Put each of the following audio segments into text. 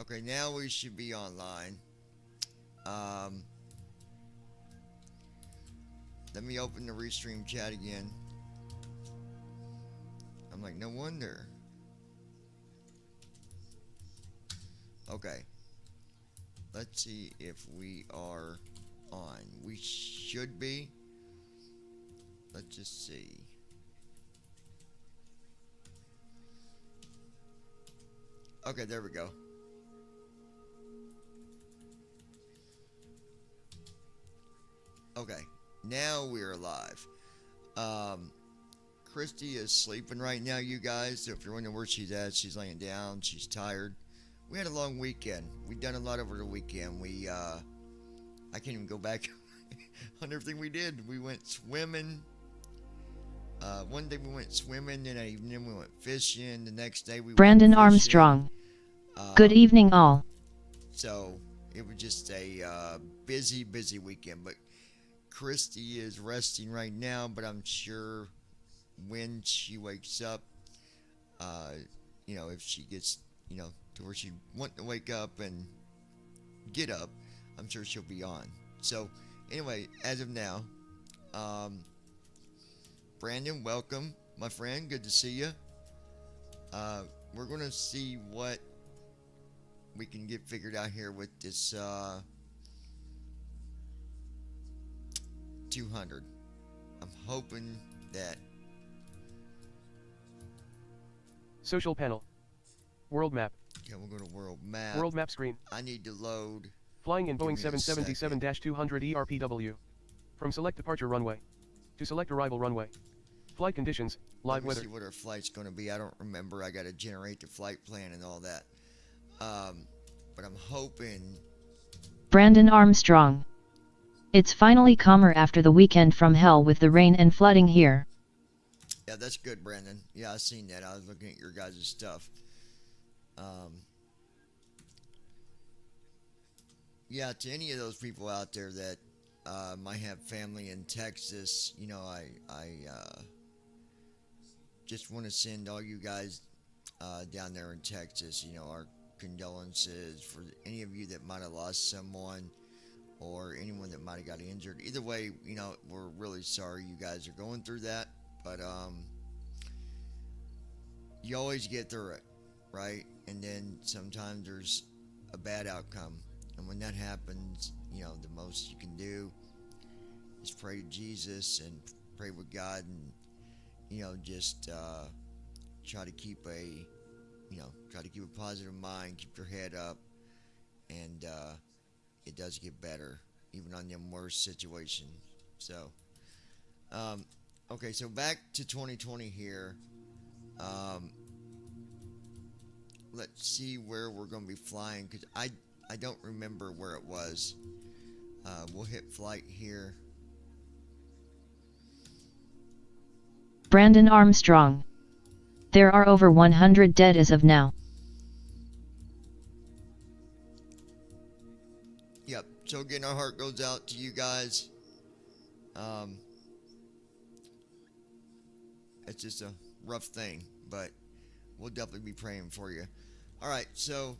Okay, now we should be online. Um, Let me open the Restream chat again. I'm like, no wonder. Okay. Let's see if we are on. We should be. Let's just see. Okay, there we go. Okay, now we're live. Um, Christy is sleeping right now, you guys. So if you're wondering where she's at, she's laying down. She's tired. We had a long weekend. We've done a lot over the weekend. I can't even go back on everything we did. We went swimming. One day we went swimming, then we went fishing. The next day we went Brandon fishing. Armstrong. Good evening, all. So it was just a busy weekend. But Christy is resting right now, but I'm sure when she wakes up, uh, if she gets, to where she want to wake up and get up, I'm sure she'll be on. So anyway, as of now, Brandon, welcome, my friend. Good to see you. We're going to see what we can get figured out here with this 200. I'm hoping that... Social panel. World map. Okay, we'll go to world map. World map screen. I need to load. Flying in Give Boeing me a 777-200 ERPW. From select departure runway. To select arrival runway. Flight conditions, live Let me weather. see what our flight's going to be. I don't remember. I got to generate the flight plan and all that. But I'm hoping... Brandon Armstrong. It's finally calmer after the weekend from hell with the rain and flooding here. Yeah, that's good, Brandon. Yeah, I seen that. I was looking at your guys' stuff. Yeah, to any of those people out there that might have family in Texas, I just want to send all you guys down there in Texas, our condolences for any of you that might have lost someone or anyone that might have got injured. Either way, we're really sorry you guys are going through that, but you always get through it, right? And then sometimes there's a bad outcome, and when that happens, the most you can do is pray to Jesus and pray with God, and just try to keep a positive mind, keep your head up, and it does get better, even on them worst situations. So, okay, so back to 2020 here. Let's see where we're going to be flying, because I don't remember where it was. We'll hit flight here. Brandon Armstrong. There are over 100 dead as of now. Yep. So again, our heart goes out to you guys. It's just a rough thing, but we'll definitely be praying for you. All right. So,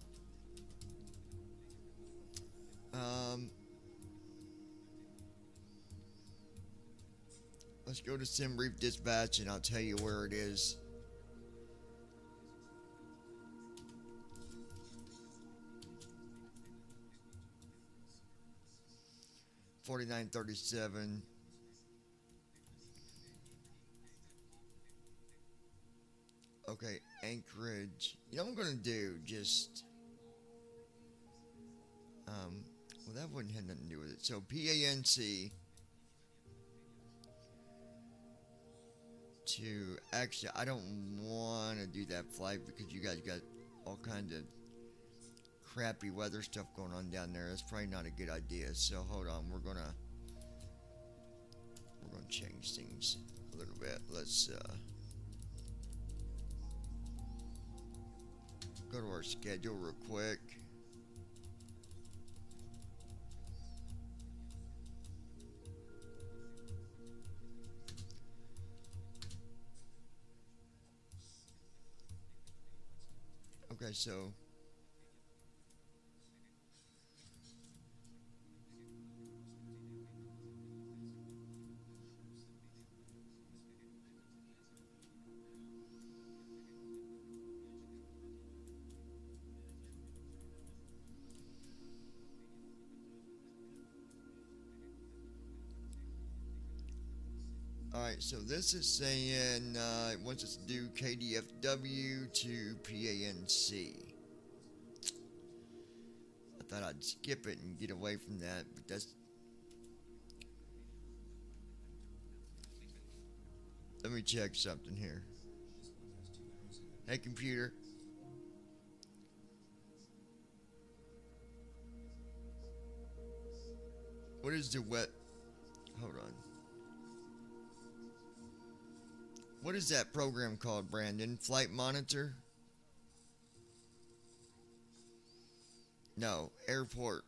let's go to SimBrief Dispatch, and I'll tell you where it is. $49.37. Okay, Anchorage. What I'm gonna do, just well, that wouldn't have nothing to do with it. So PANC to actually, I don't want to do that flight because you guys got all kinds of crappy weather stuff going on down there. That's probably not a good idea. So hold on, we're gonna change things a little bit. Let's go to our schedule real quick. Okay, so Alright, so this is saying it wants us to do KDFW to PANC. I thought I'd skip it and get away from that, but that's... Let me check something here. Hey, computer. What is the wet... Hold on. What is that program called, Brandon? Flight Monitor? No, Airport.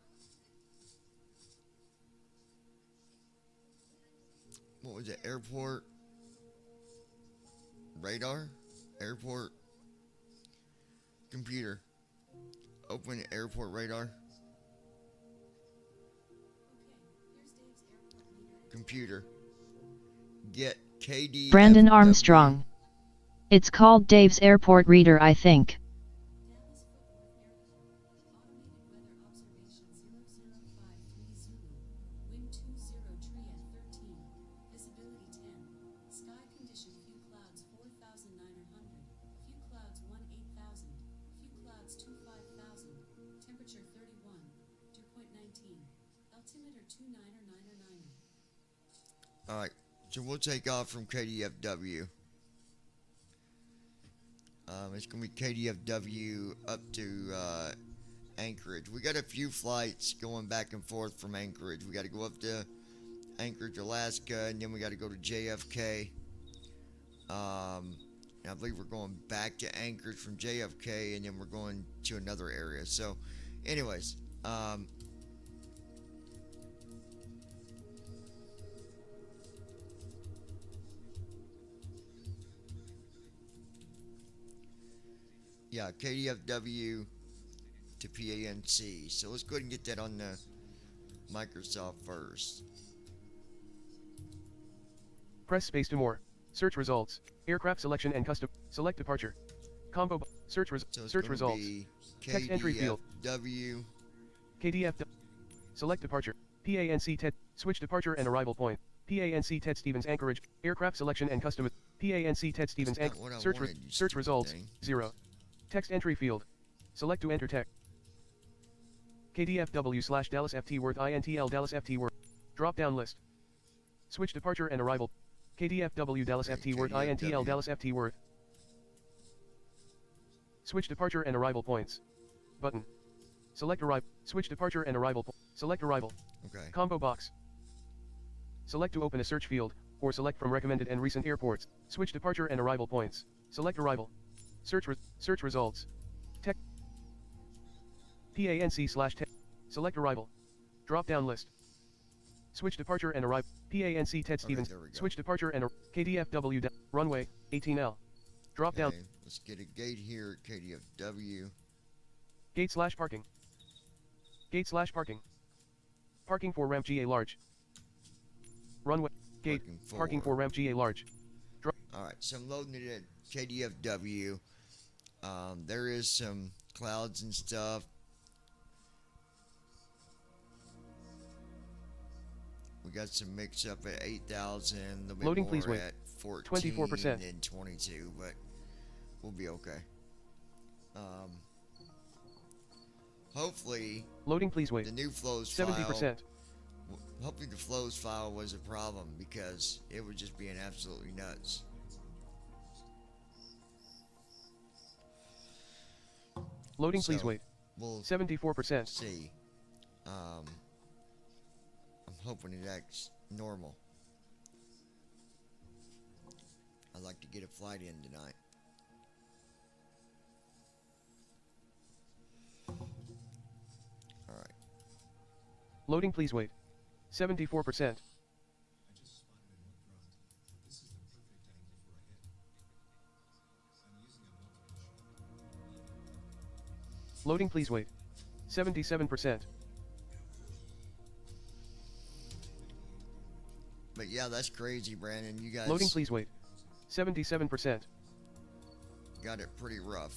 What was it? Airport Radar? Airport Computer. Open Airport Radar. Computer. Get KD. Brandon Armstrong. It's called Dave's Airport Reader, I think. Alright, so we'll take off from KDFW. It's going to be KDFW up to Anchorage. We got a few flights going back and forth from Anchorage. We got to go up to Anchorage, Alaska, and then we got to go to JFK. And I believe we're going back to Anchorage from JFK, and then we're going to another area. So, anyways, yeah, KDFW to PANC. So let's go ahead and get that on the Microsoft first. Press space to more. Search results. Aircraft selection and custom. Select departure. Combo. Search results. Text entry field. KDFW. KDF. Select departure. PANC Ted. Switch departure and arrival point. PANC Ted Stevens Anchorage. Aircraft selection and custom. PANC Ted Stevens Anchorage. Search results. 0. Text entry field. Select to enter text. KDFW / Dallas FT Worth INTL Dallas FT Worth. Drop down list. Switch departure and arrival. KDFW Dallas FT Worth INTL Dallas FT Worth. Switch departure and arrival points. Button. Select arrival. Switch departure and arrival. Select arrival. Okay. Combo box. Select to open a search field, or select from recommended and recent airports. Switch departure and arrival points. Select arrival. Search results. Tech. PANC / Tech. Select arrival. Drop down list. Switch departure and arrival. PANC Ted Stevens. Switch departure and KDFW runway 18L. Drop down. Let's get a gate here at KDFW. Gate / parking. Gate / parking. Parking for ramp GA large. Runway. Gate. Parking for ramp GA large. Alright, so I'm loading it at KDFW. There is some clouds and stuff. We got some mix up at 8,000. A little bit Loading, more please wait. at 14 24%. and 22, but we'll be okay. Hopefully, Loading, please wait. the new flows 70%. file. Hopefully, the flows file was a problem because it was just being absolutely nuts. Loading, So, please wait. We'll 74%. see. I'm hoping it acts normal. I'd like to get a flight in tonight. Alright. Loading, please wait. 74%. Loading, please wait. 77%. But yeah, that's crazy, Brandon. You guys Loading, please wait. 77%. got it pretty rough.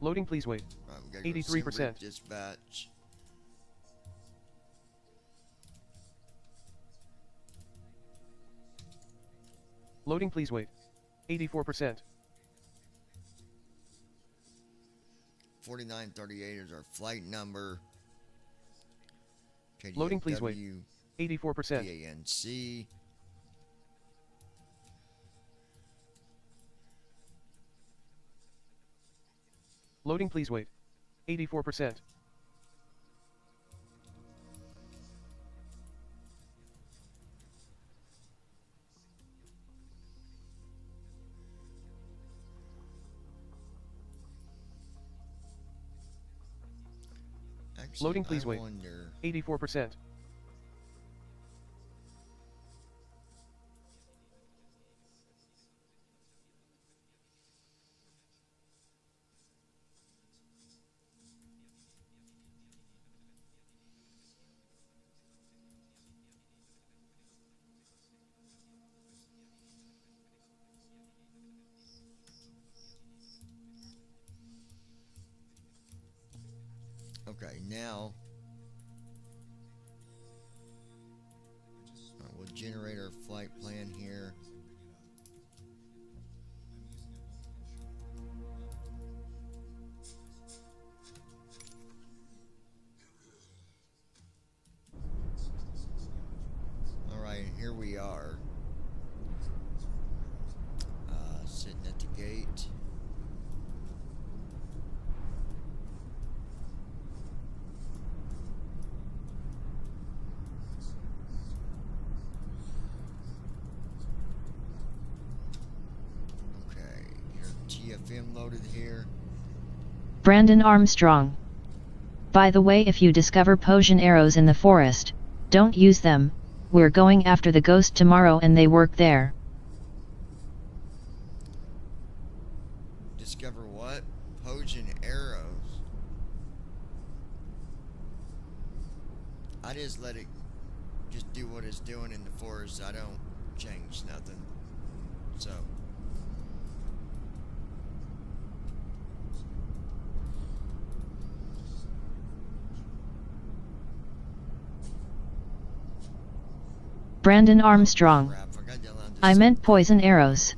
Loading, please wait. Alright, we gotta go to 83%. Dispatch. Loading, please wait. 84%. 4938 is our flight number. Loading, please wait. 84%. PANC. Loading, please wait. 84%. Actually, Loading, please wait. 84%. Okay, now we'll generate our flight plan here. Alright, here we are. Sitting at the gate. TFM loaded here. Brandon Armstrong. By the way, if you discover potion arrows in the forest, don't use them. We're going after the ghost tomorrow and they work there. Discover what? Potion arrows. I just let it just do what it's doing in the forest. I don't change nothing. So Brandon Armstrong. I meant poison arrows.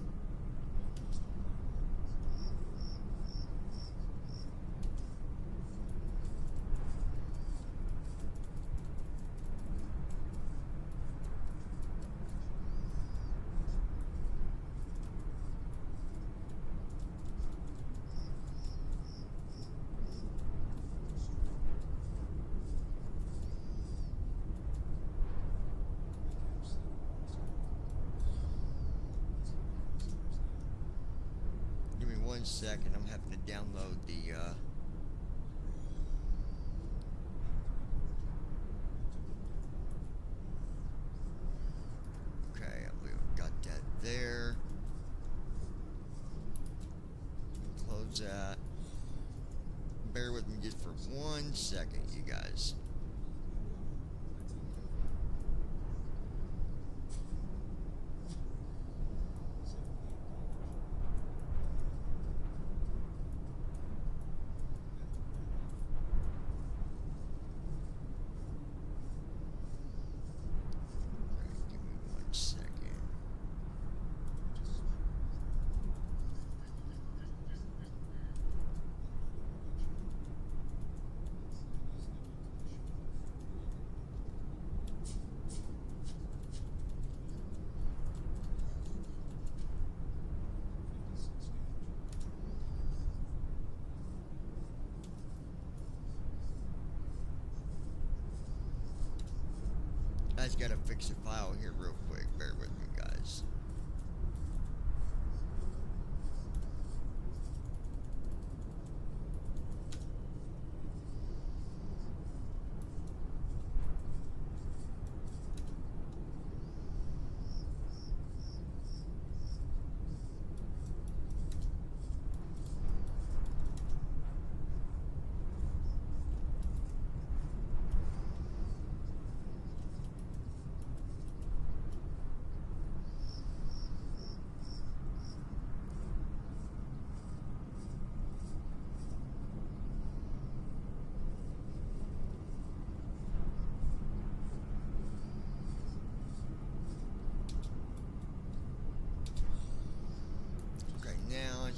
give me 1 second. I'm having to download the okay, I believe I got that there. Close that. Bear with me just for 1 second, you guys. Give me 1 second. I just gotta fix the file here real quick. Bear with me, guys.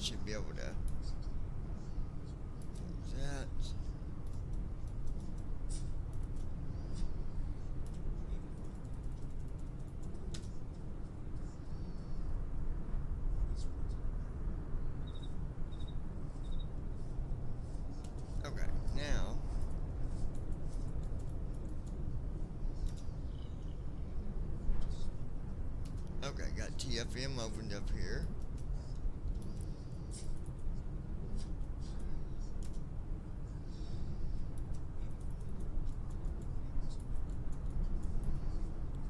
should be able to close that. Okay, now okay, got TFM opened up here.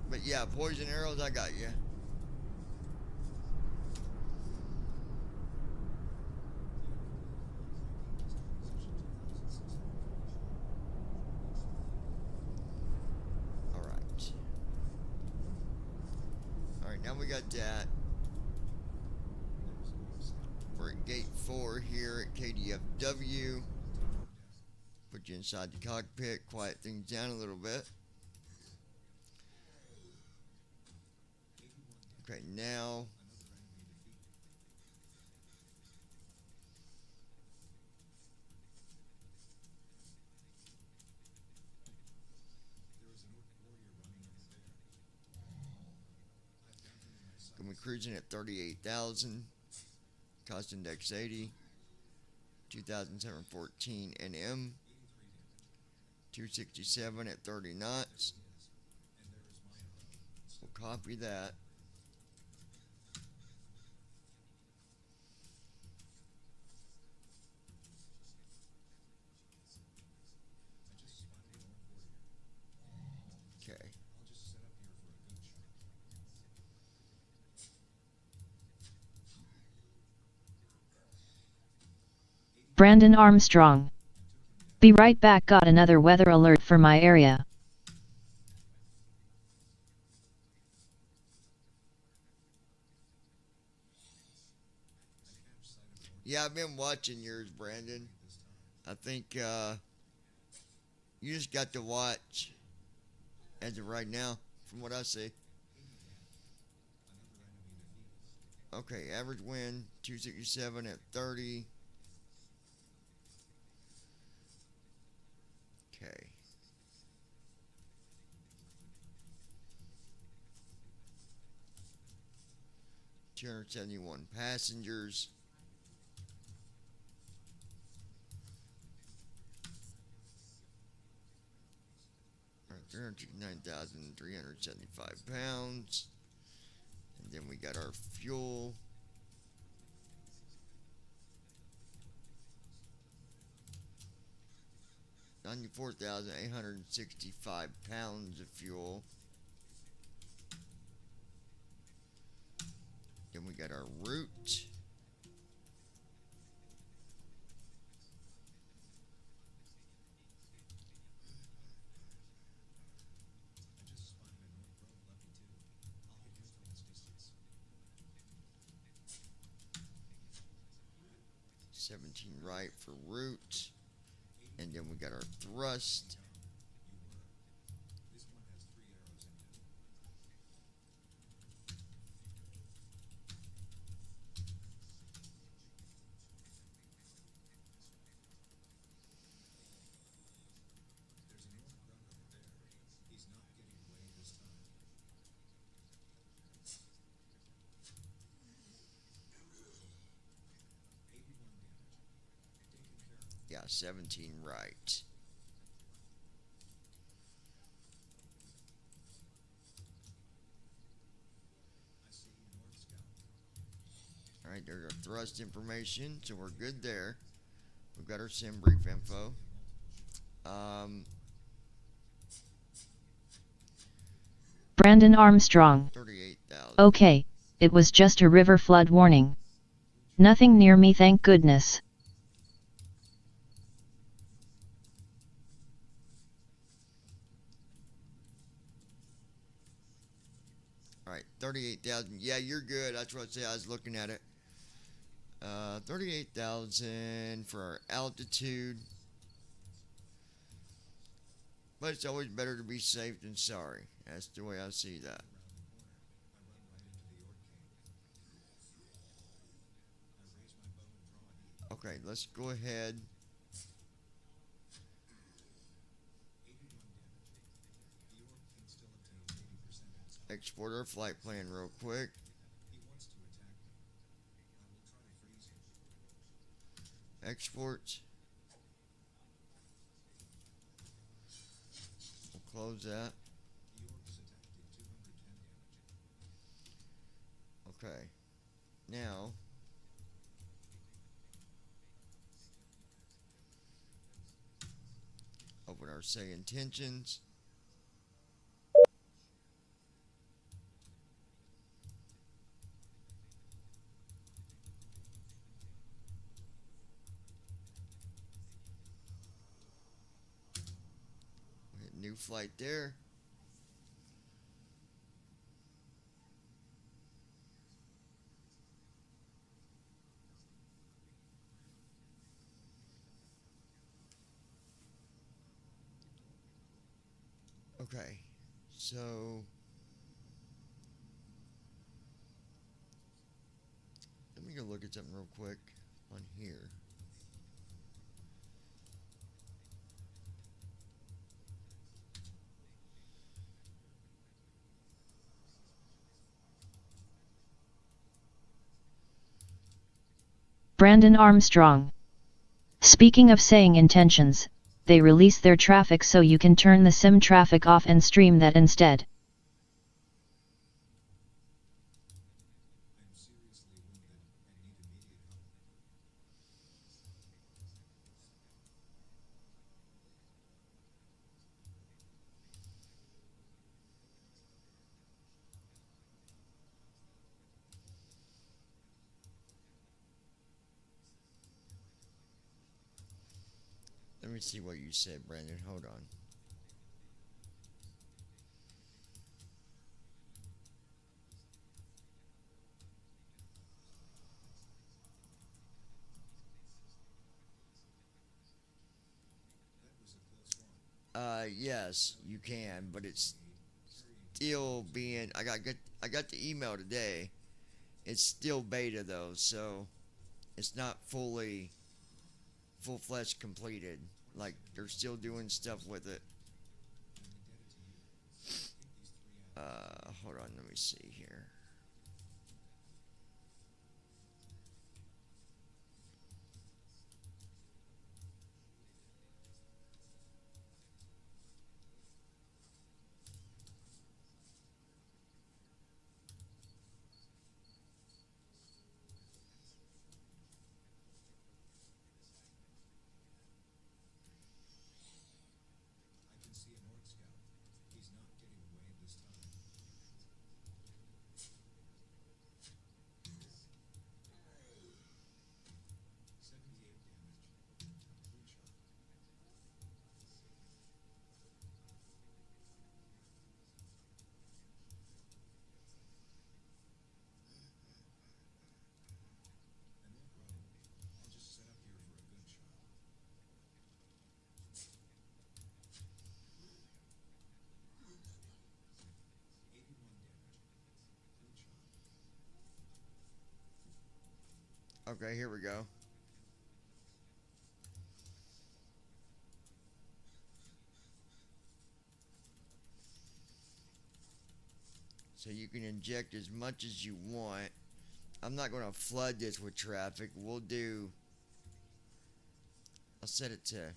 But yeah, poison arrows, I got you. Alright. Alright, now we got that. We're at gate 4 here at KDFW. Put you inside the cockpit, quiet things down a little bit. Okay, now gonna be cruising at 38,000. Cost index 80. 2007-14 NM. 267 at 30 knots. We'll copy that. Okay. Brandon Armstrong. Be right back. Got another weather alert for my area. Yeah, I've been watching yours, Brandon. I think you just got to watch as of right now, from what I see. Okay, average wind 267 at 30. Okay. $271 passengers. All right, 309,375 pounds. And then we got our fuel. $94,865 pounds of fuel. Then we got our route. $17 right for route. And then we got our thrust. Yeah, 17 right. Alright, there's our thrust information, so we're good there. We've got our sim brief info. Brandon Armstrong. 38,000. Okay, it was just a river flood warning. Nothing near me, thank goodness. Alright, 38,000. Yeah, you're good. That's what I said. I was looking at it. 38,000 for our altitude. But it's always better to be safe than sorry. That's the way I see that. Okay, let's go ahead. Export our flight plan real quick. Export. We'll close that. Okay. Now, open our say intentions. Hit new flight there. Okay, so let me go look at something real quick on here. Brandon Armstrong. Speaking of saying intentions, they release their traffic so you can turn the sim traffic off and stream that instead. Let me see what you said, Brandon. Hold on. Yes, you can, but it's still being. I got the email today. It's still beta though, so it's not full-fledged completed. Like they're still doing stuff with it. Hold on, let me see here. Okay, here we go. So you can inject as much as you want. I'm not going to flood this with traffic. I'll set it to,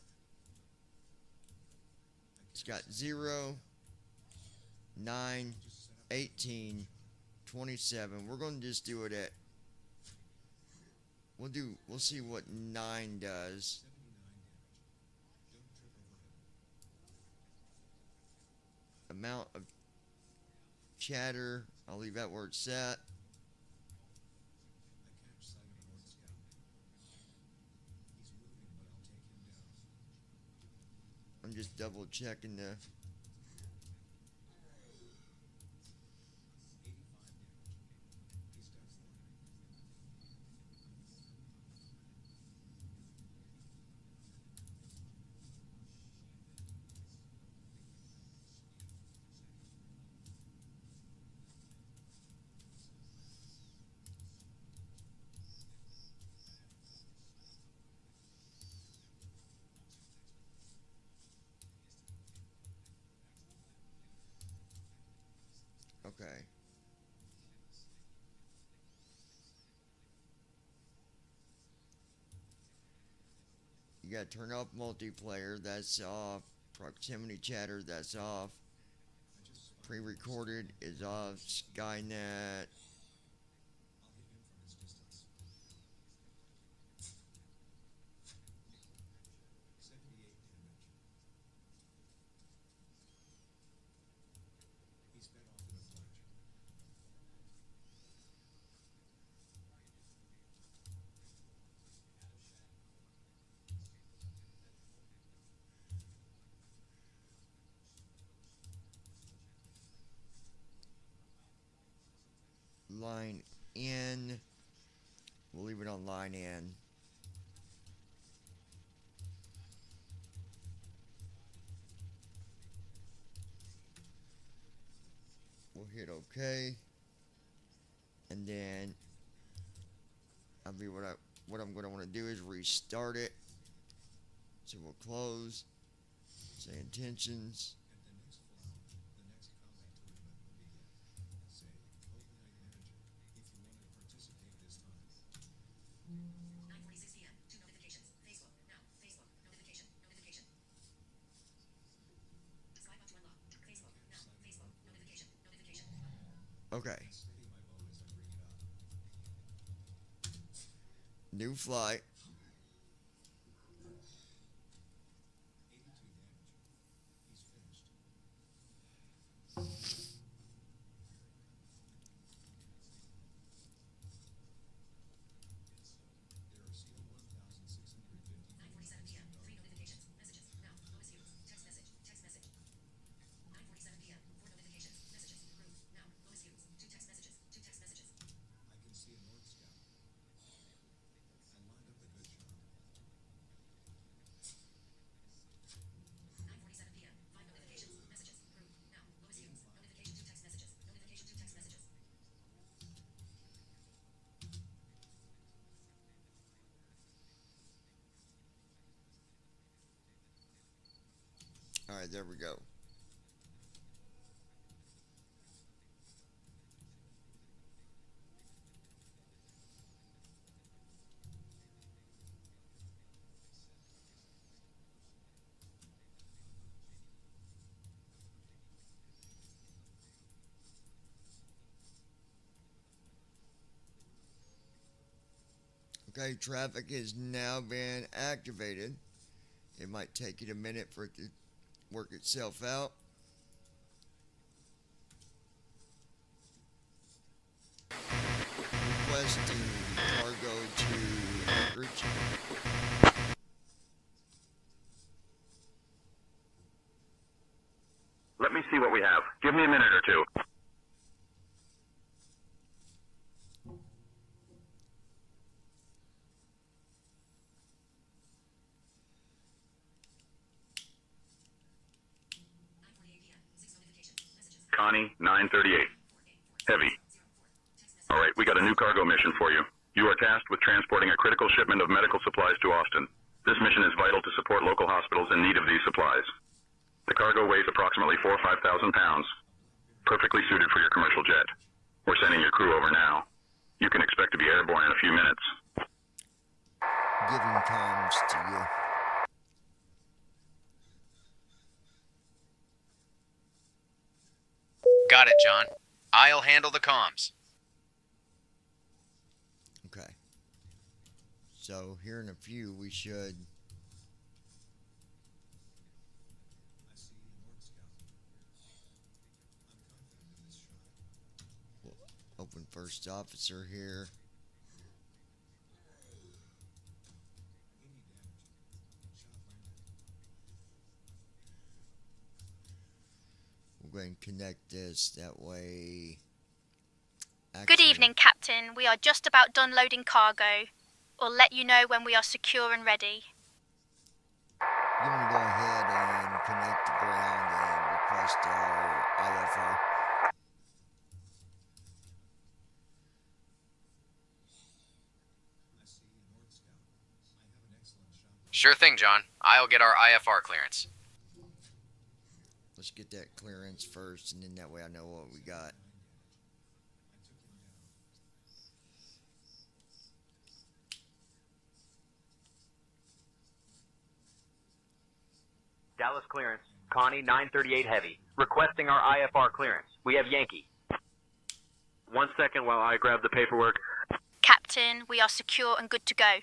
it's got 0, 9, 18, 27. We're going to just do it at, we'll see what 9 does. Amount of chatter, I'll leave that where it's set. I'm just double checking the You gotta turn off multiplayer, that's off. Proximity chatter, that's off. Pre-recorded is off. Skynet. Line in. We'll leave it on line in. We'll hit OK. And then what I'm going to want to do is restart it. So we'll close. Say intentions. Okay. New flight. Alright, there we go. Okay, traffic has now been activated. It might take it a minute for it to work itself out. Requesting cargo to Anchorage. Let me see what we have. Give me a minute or two. Connie, 938. Heavy. All right, we got a new cargo mission for you. You are tasked with transporting a critical shipment of medical supplies to Austin. This mission is vital to support local hospitals in need of these supplies. The cargo weighs approximately 4,000 or 5,000 pounds. Perfectly suited for your commercial jet. We're sending your crew over now. You can expect to be airborne in a few minutes. Giving comms to you. Got it, John. I'll handle the comms. Okay. So here in a few we should open first officer here. We'll go ahead and connect this that way. Good evening, Captain. We are just about done loading cargo. We'll let you know when we are secure and ready. You want to go ahead and connect the ground and request our IFR. Sure thing, John. I'll get our IFR clearance. Let's get that clearance first, and then that way I know what we got. Dallas clearance. Connie 938 Heavy. Requesting our IFR clearance. We have Yankee. 1 second while I grab the paperwork. Captain, we are secure and good to go.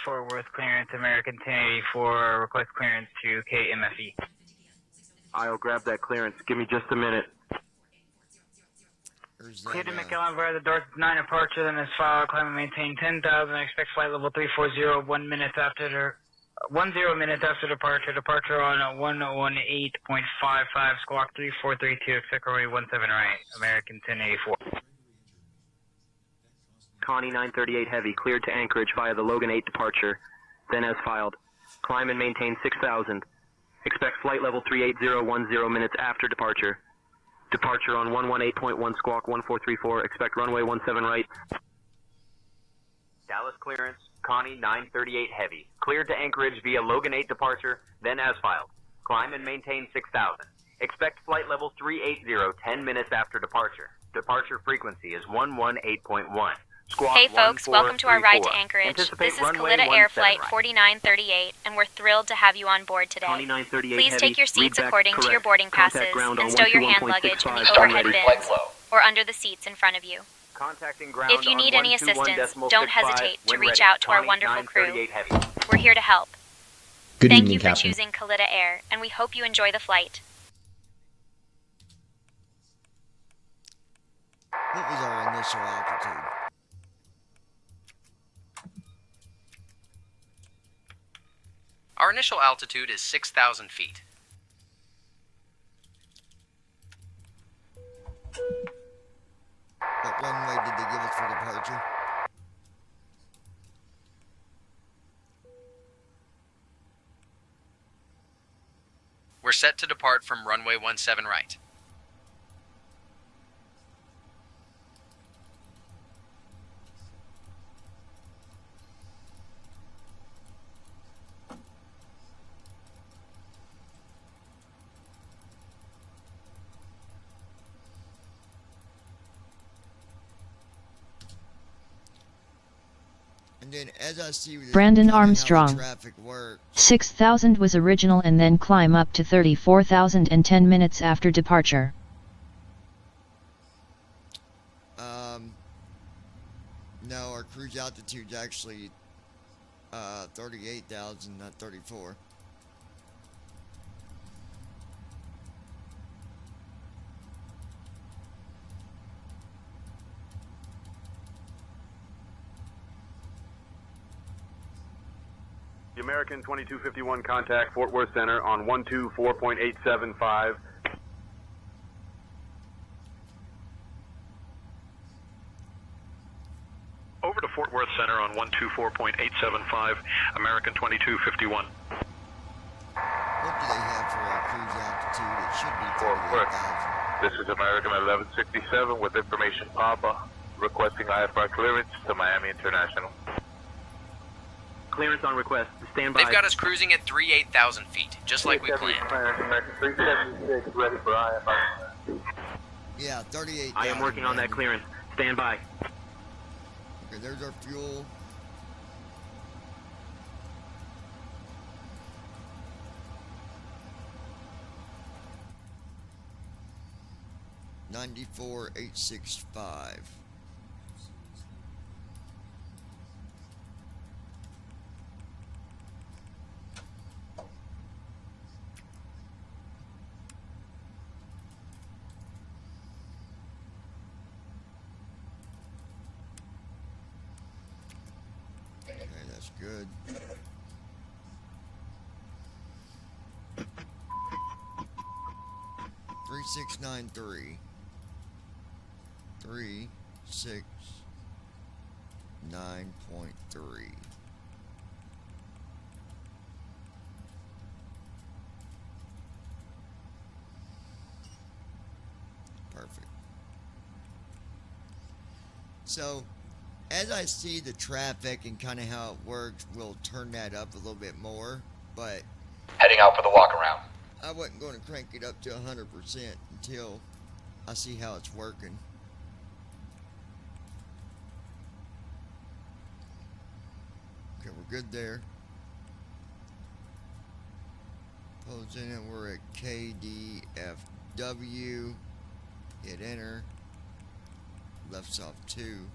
Fort Worth clearance, American 1084, request clearance to KMFE. I'll grab that clearance. Give me just a minute. Clear to McAllen via the Dorset 9 departure, then is filed, climb and maintain 10,000, expect flight level 340, 10 minutes after departure on 118.55, squawk 3432, expect runway 17 right, American 1084. Connie 938 Heavy, cleared to Anchorage via the Logan 8 departure, then as filed. Climb and maintain 6,000. Expect flight level 38010 minutes after departure. Departure on 118.1 squawk 1434, expect runway 17 right. Dallas clearance, Connie 938 Heavy, cleared to Anchorage via Logan 8 departure, then as filed. Climb and maintain 6,000. Expect flight level 380 10 minutes after departure. Departure frequency is 118.1. Hey folks, welcome to our ride to Anchorage. This is Kalitta Air Flight 4938, and we're thrilled to have you on board today. Please take your seats according to your boarding passes and stow your hand luggage in the overhead bins or under the seats in front of you. If you need any assistance, don't hesitate to reach out to our wonderful crew. We're here to help. Thank you for choosing Kalitta Air, and we hope you enjoy the flight. What was our initial altitude? Our initial altitude is 6,000 feet. What runway did they give us for departure? We're set to depart from runway 17 right. And then as I see Brandon Armstrong. traffic works, 6,000 was original and then climb up to 34,000 and 10 minutes after departure. no, our cruise altitude's actually 38,000, not 34. The American 2251 contact Fort Worth Center on 124.875. Over to Fort Worth Center on 124.875, American 2251. What do they have for our cruise altitude? It should be Fort Worth. 38,000. This is American 1167 with information Papa, requesting IFR clearance to Miami International. Clearance on request. Stand by. They've got us cruising at 38,000 feet, just like we planned. American 376 ready for IFR. Yeah, 38,000. I am working on that clearance. Stand by. Okay, there's our fuel. $94,865. That's good. Three 693. Perfect. So, as I see the traffic and kind of how it works, we'll turn that up a little bit more, but Heading out for the walk around. I wasn't going to crank it up to 100% until I see how it's working. Okay, we're good there. Closing it, we're at KDFW. Hit enter. Left off 2.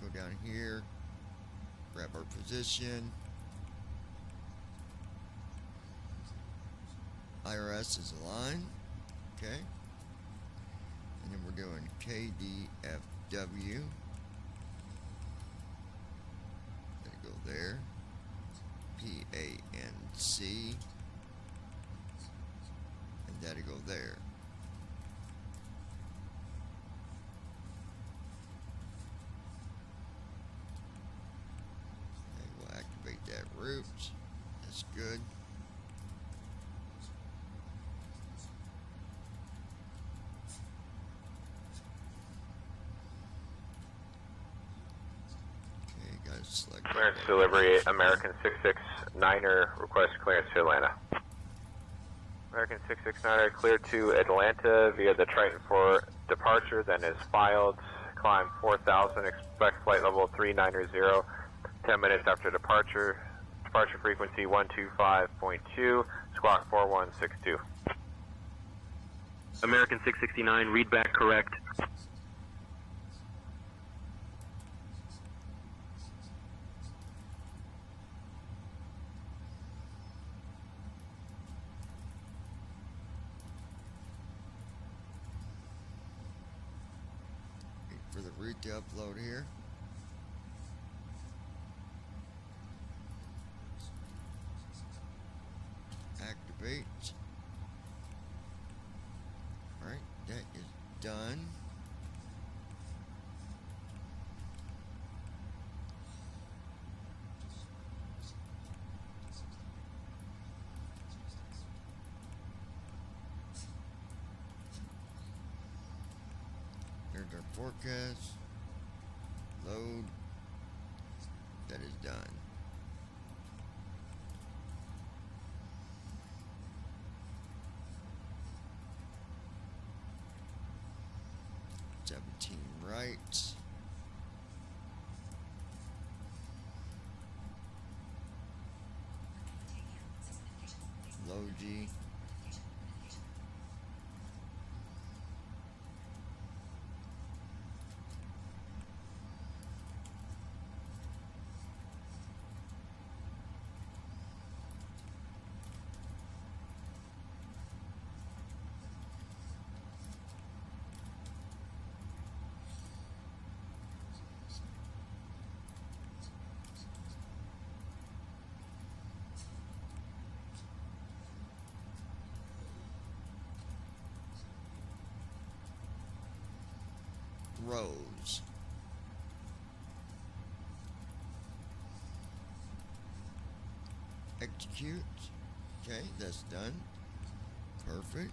Go down here. Grab our position. IRS is aligned. Okay. And then we're doing KDFW. Gotta go there. PANC. And that'll go there. Okay, we'll activate that route. That's good. Select clearance delivery, American 669er, request clearance to Atlanta. American 669er cleared to Atlanta via the Triton 4 departure, then is filed. Climb 4000, expect flight level 390, 10 minutes after departure. Departure frequency 125.2, squawk 4162. American 669, read back correct. For the route to upload here. Activate. Alright, that is done. There's our forecast. Load. That is done. Right. Logi. Rows. Execute. Okay, that's done. Perfect.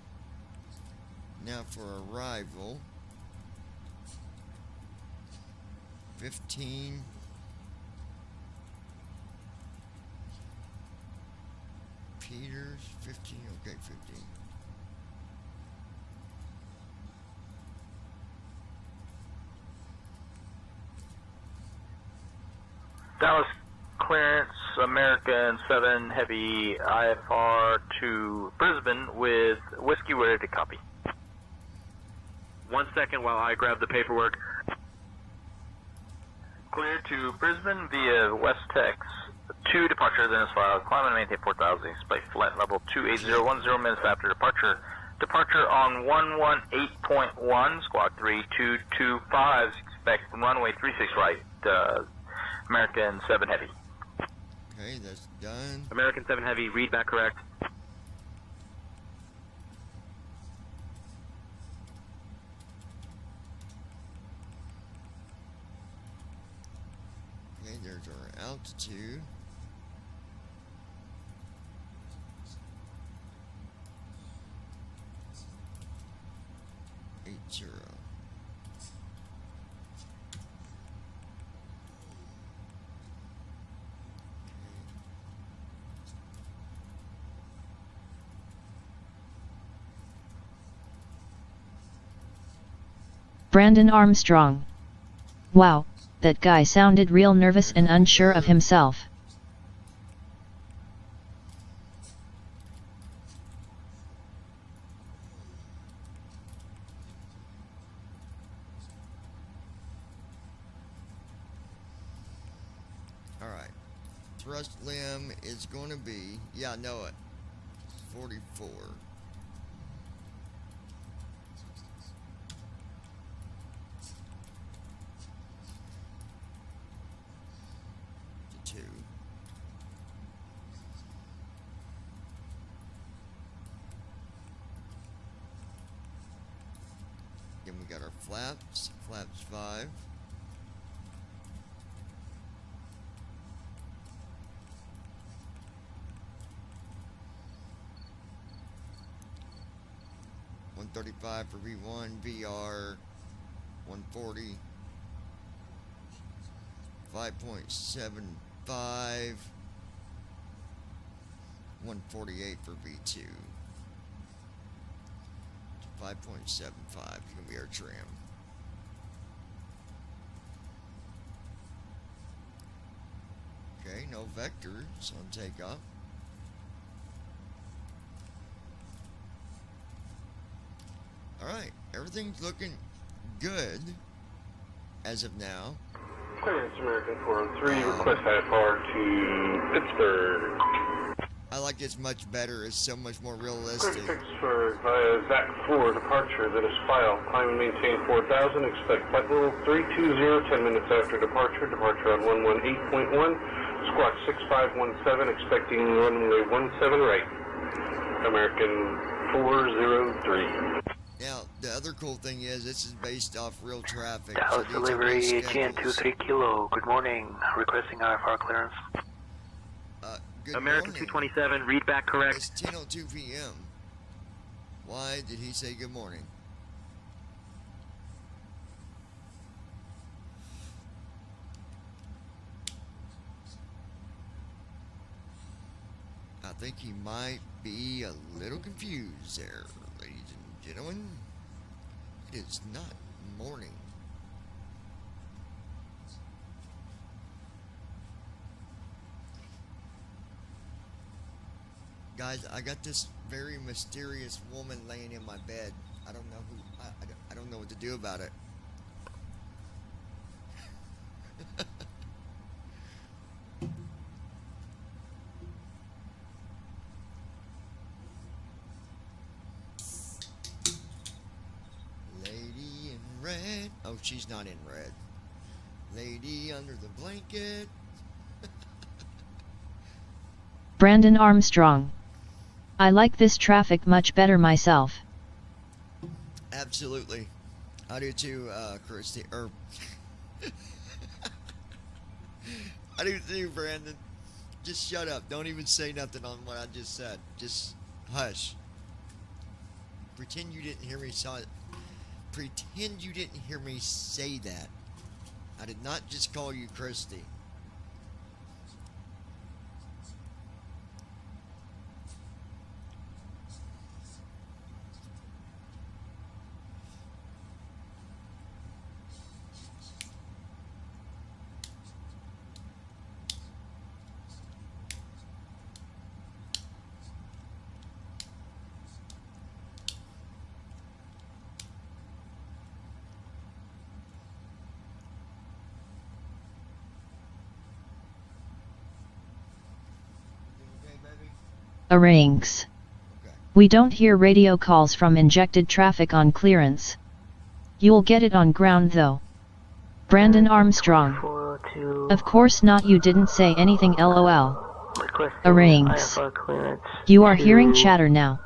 Now for arrival. 15. Peters, 15. Okay, 15. Dallas clearance, American 7 Heavy IFR to Brisbane with Whiskey ready to copy. 1 second while I grab the paperwork. Clear to Brisbane via West Tex 2 departure, then is filed. Climb and maintain 4000, expect flight level 28010 minutes after departure. Departure on 118.1, squawk 3225, expect runway 36 right, American 7 Heavy. Okay, that's done. American 7 Heavy, read back correct. Okay, there's our altitude. $80. Brandon Armstrong. Wow, that guy sounded real nervous and unsure of himself. thrust limb is going to be, yeah, I know it, 44. To 2. Then we got our flaps 5. $135 for V1, VR 140, 5.75, 148 for V2. 5.75 is gonna be our trim. Okay, no vectors on takeoff. Alright, everything's looking good as of now. Clearance American 403, request IFR to Pittsburgh. I like this much better, it's so much more realistic. Pittsburgh via ZAC 4 departure that is filed. Climb and maintain 4000, expect flight level 320, 10 minutes after departure. Departure on 118.1, squawk 6517, expecting runway 17 right. American 403. Now, the other cool thing is this is based off real traffic. Dallas so delivery GN23 Kilo. Good morning. Requesting IFR clearance. Good American morning. 227, read back correct. It's 10:02 p.m. Why did he say good morning? I think he might be a little confused there, ladies and gentlemen. It is not morning. Guys, I got this very mysterious woman laying in my bed. I don't know who. I don't know what to do about it. Lady in red. Oh, she's not in red. Lady under the blanket. Brandon Armstrong. I like this traffic much better myself. Absolutely. I do too, Christy. I do too, Brandon. Just shut up. Don't even say nothing on what I just said. Just hush. Pretend you didn't hear me pretend you didn't hear me say that. I did not just call you Christy. Rings. We don't hear radio calls from injected traffic on clearance. You'll get it on ground though. Brandon Armstrong. Of course not, you didn't say anything, lol. Rings. You are hearing chatter now.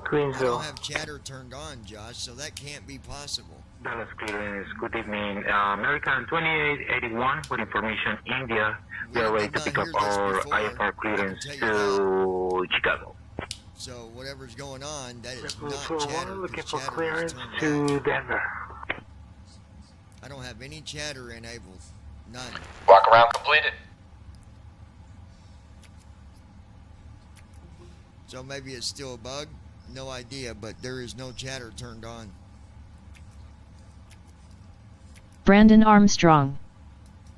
I don't have chatter turned on, Josh, so that can't be possible. Dallas clearance, good evening. American 2881 with information India. We are ready to pick up our IFR clearance to Chicago. So whatever's going on, that is not chatter. Looking for clearance to Denver. I don't have any chatter enabled. None. Walk around completed. So maybe it's still a bug? No idea, but there is no chatter turned on. Brandon Armstrong.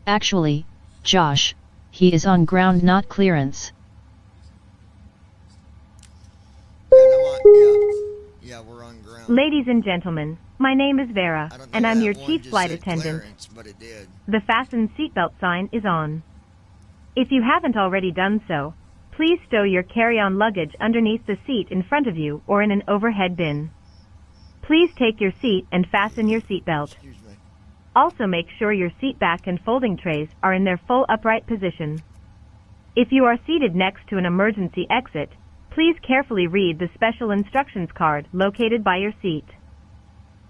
Actually, Josh, he is on ground, not clearance. Yeah, we're on ground. Ladies and gentlemen, my name is Vera, and I'm your chief flight attendant. But it did. The fasten seatbelt sign is on. If you haven't already done so, please stow your carry-on luggage underneath the seat in front of you or in an overhead bin. Please take your seat and fasten your seatbelt. Also make sure your seat back and folding trays are in their full upright position. If you are seated next to an emergency exit, please carefully read the special instructions card located by your seat.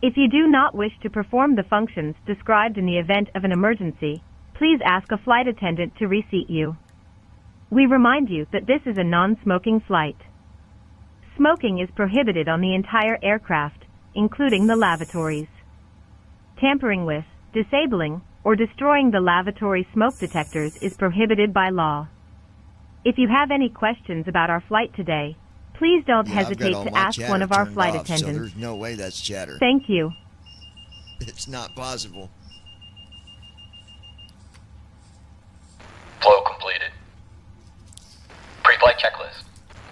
If you do not wish to perform the functions described in the event of an emergency, please ask a flight attendant to reseat you. We remind you that this is a non-smoking flight. Smoking is prohibited on the entire aircraft, including the lavatories. Tampering with, disabling, or destroying the lavatory smoke detectors is prohibited by law. If you have any questions about our flight today, please don't hesitate to ask one of our flight attendants. So there's no way that's chatter. Thank you. It's not possible. Flow completed. Pre-flight checklist.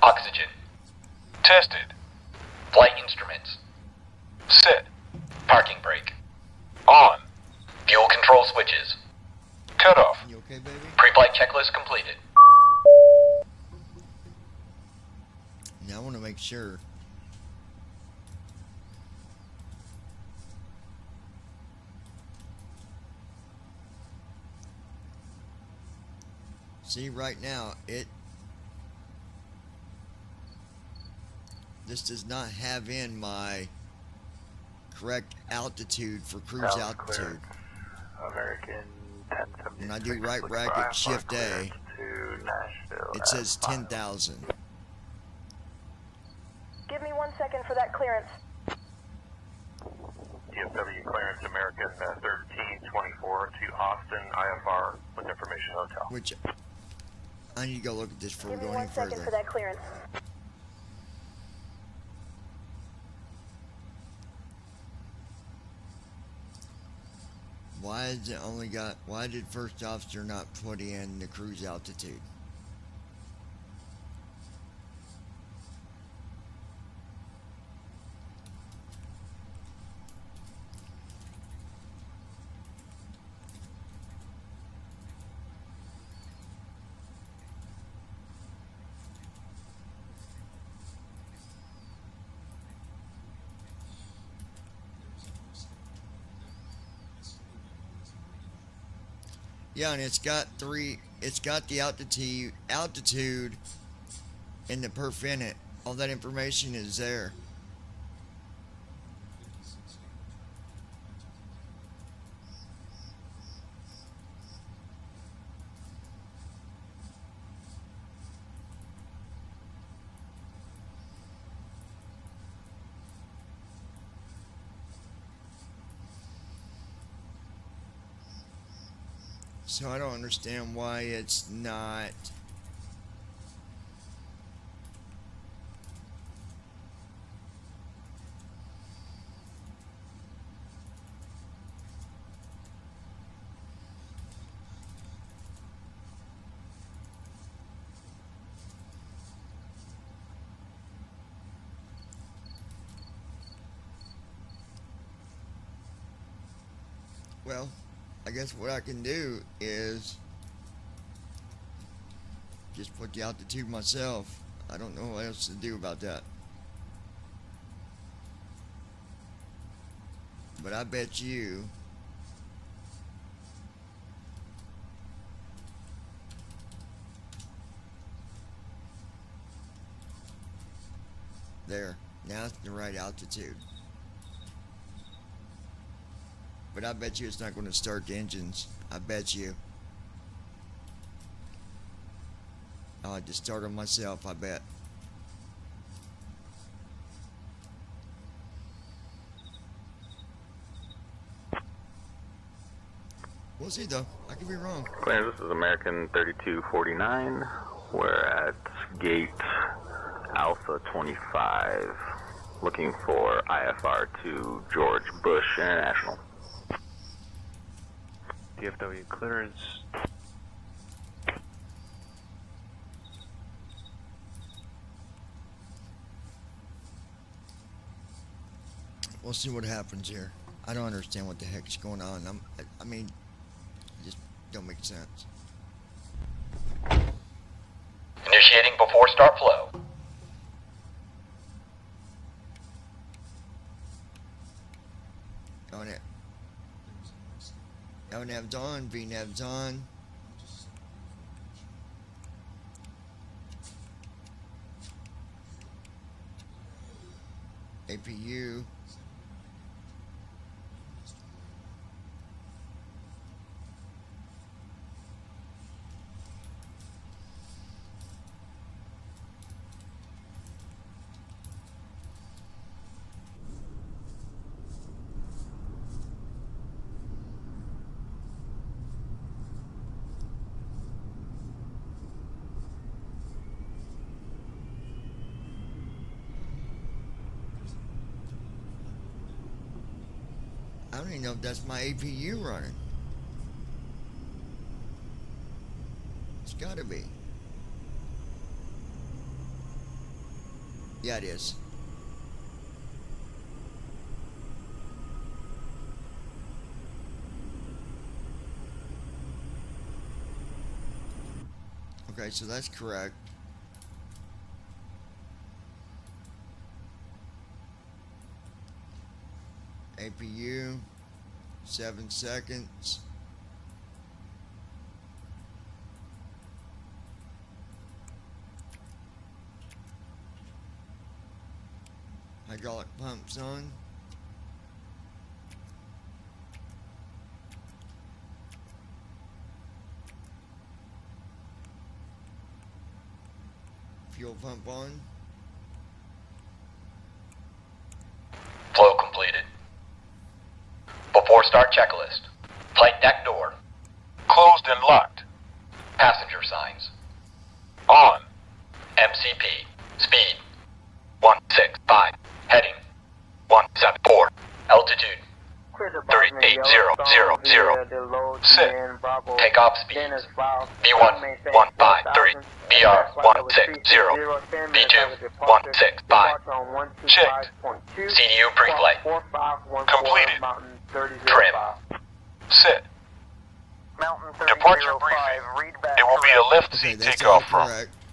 Oxygen. Tested. Flight instruments. Set. Parking brake. On. Fuel control switches. Cut off. You okay, baby? Pre-flight checklist completed. Now I want to make sure. See, right now, this does not have in my correct altitude for cruise altitude. American 1070. When I do right bracket shift A, it says 10,000. Give me 1 second for that clearance. DFW clearance American 1324 to Austin IFR with information hotel. Which I need to go look at this before we Give me go any 1 second further. for that clearance. Why is it only got? Why did first officer not put in the cruise altitude? Yeah, and it's got the altitude and the perf in it. All that information is there. So I don't understand why it's not. Well, I guess what I can do is just put the altitude myself. I don't know what else to do about that. But I bet you there. Now it's the right altitude. But I bet you it's not going to start the engines. I bet you. I'll just start them myself, I bet. We'll see though. I could be wrong. Clearance, this is American 3249. We're at gate Alpha 25. Looking for IFR to George Bush International. DFW clearance. We'll see what happens here. I don't understand what the heck's going on. I mean, it just don't make sense. On it. LNAV's on, VNAV's on. APU. I don't even know if that's my APU running. It's gotta be. Yeah, it is. Okay, so that's correct. APU, 7 seconds. Hydraulic pumps on. Fuel pump on. Flow completed. Before start checklist. Flight deck door. Closed and locked. Passenger signs. On. MCP. Speed. 165. Heading. 174. Altitude. 38000. Sit. Takeoff speed. B1 153. BR 160. B2 165. Checked. CDU pre-flight. Completed. Trim. Sit. Departure briefing. It will be a left seat takeoff from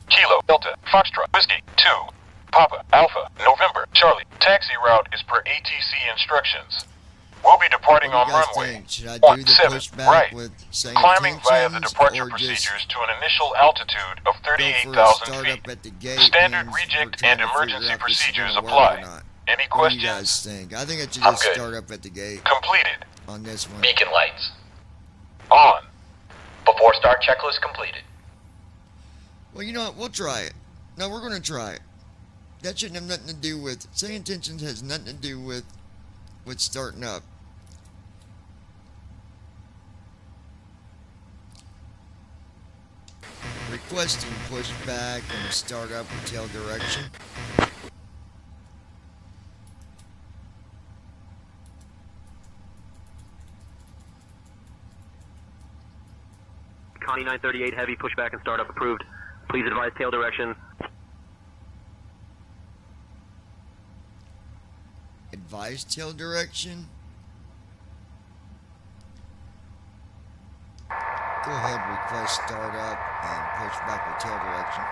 Kilo Delta Foxtrot Whiskey 2 Papa Alpha November Charlie. Taxi route is per ATC instructions. We'll be departing on runway 17 right, climbing via the departure procedures to an initial altitude of 38,000 feet. Standard reject and emergency procedures apply. Any questions? What do you guys think? I think it should just start up at the gate. Completed. On this one. Beacon lights. On. Before start checklist completed. Well, you know what? We'll try it. No, we're going to try it. That shouldn't have nothing to do with... Say intentions has nothing to do with starting up. Requesting pushback and start up with tail direction. Connie 938 heavy pushback and startup approved. Please advise tail direction. Advise tail direction. Go ahead, request startup and push back with tail direction.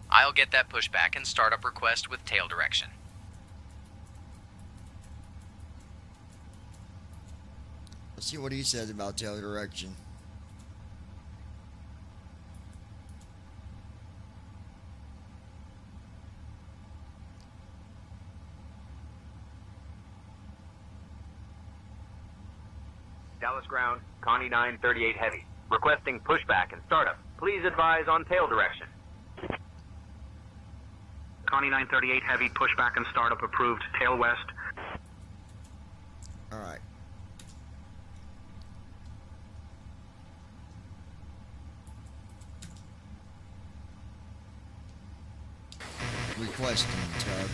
I'll get that pushback and startup request with tail direction. Let's see what he says about tail direction. Dallas ground, Connie 938 heavy. Requesting pushback and startup. Please advise on tail direction. Connie 938 heavy pushback and startup approved. Tail west. All right. Requesting tug.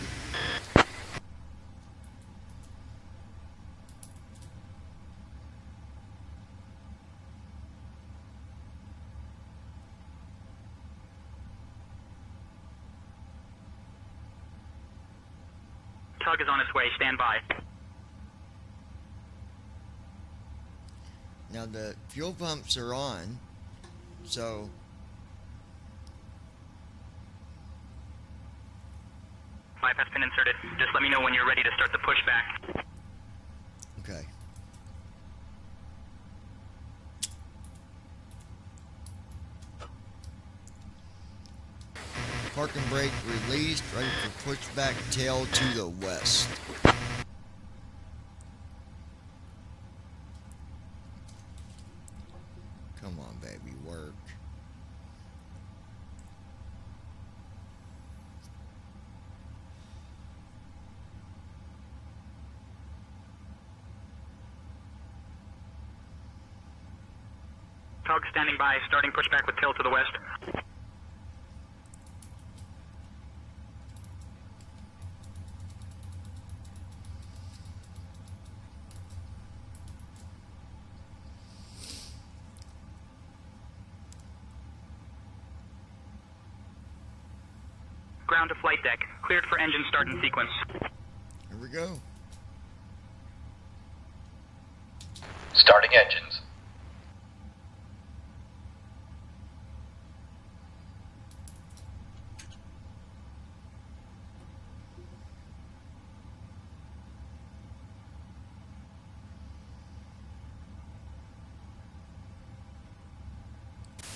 Tug is on its way. Stand by. Now the fuel pumps are on, so 5 has been inserted. Just let me know when you're ready to start the pushback. Okay. Parking brake released, ready for pushback, tail to the west. Come on, baby, work. Tug standing by, starting pushback with tail to the west. Ground to flight deck. Cleared for engine start in sequence. Here we go. Starting engines.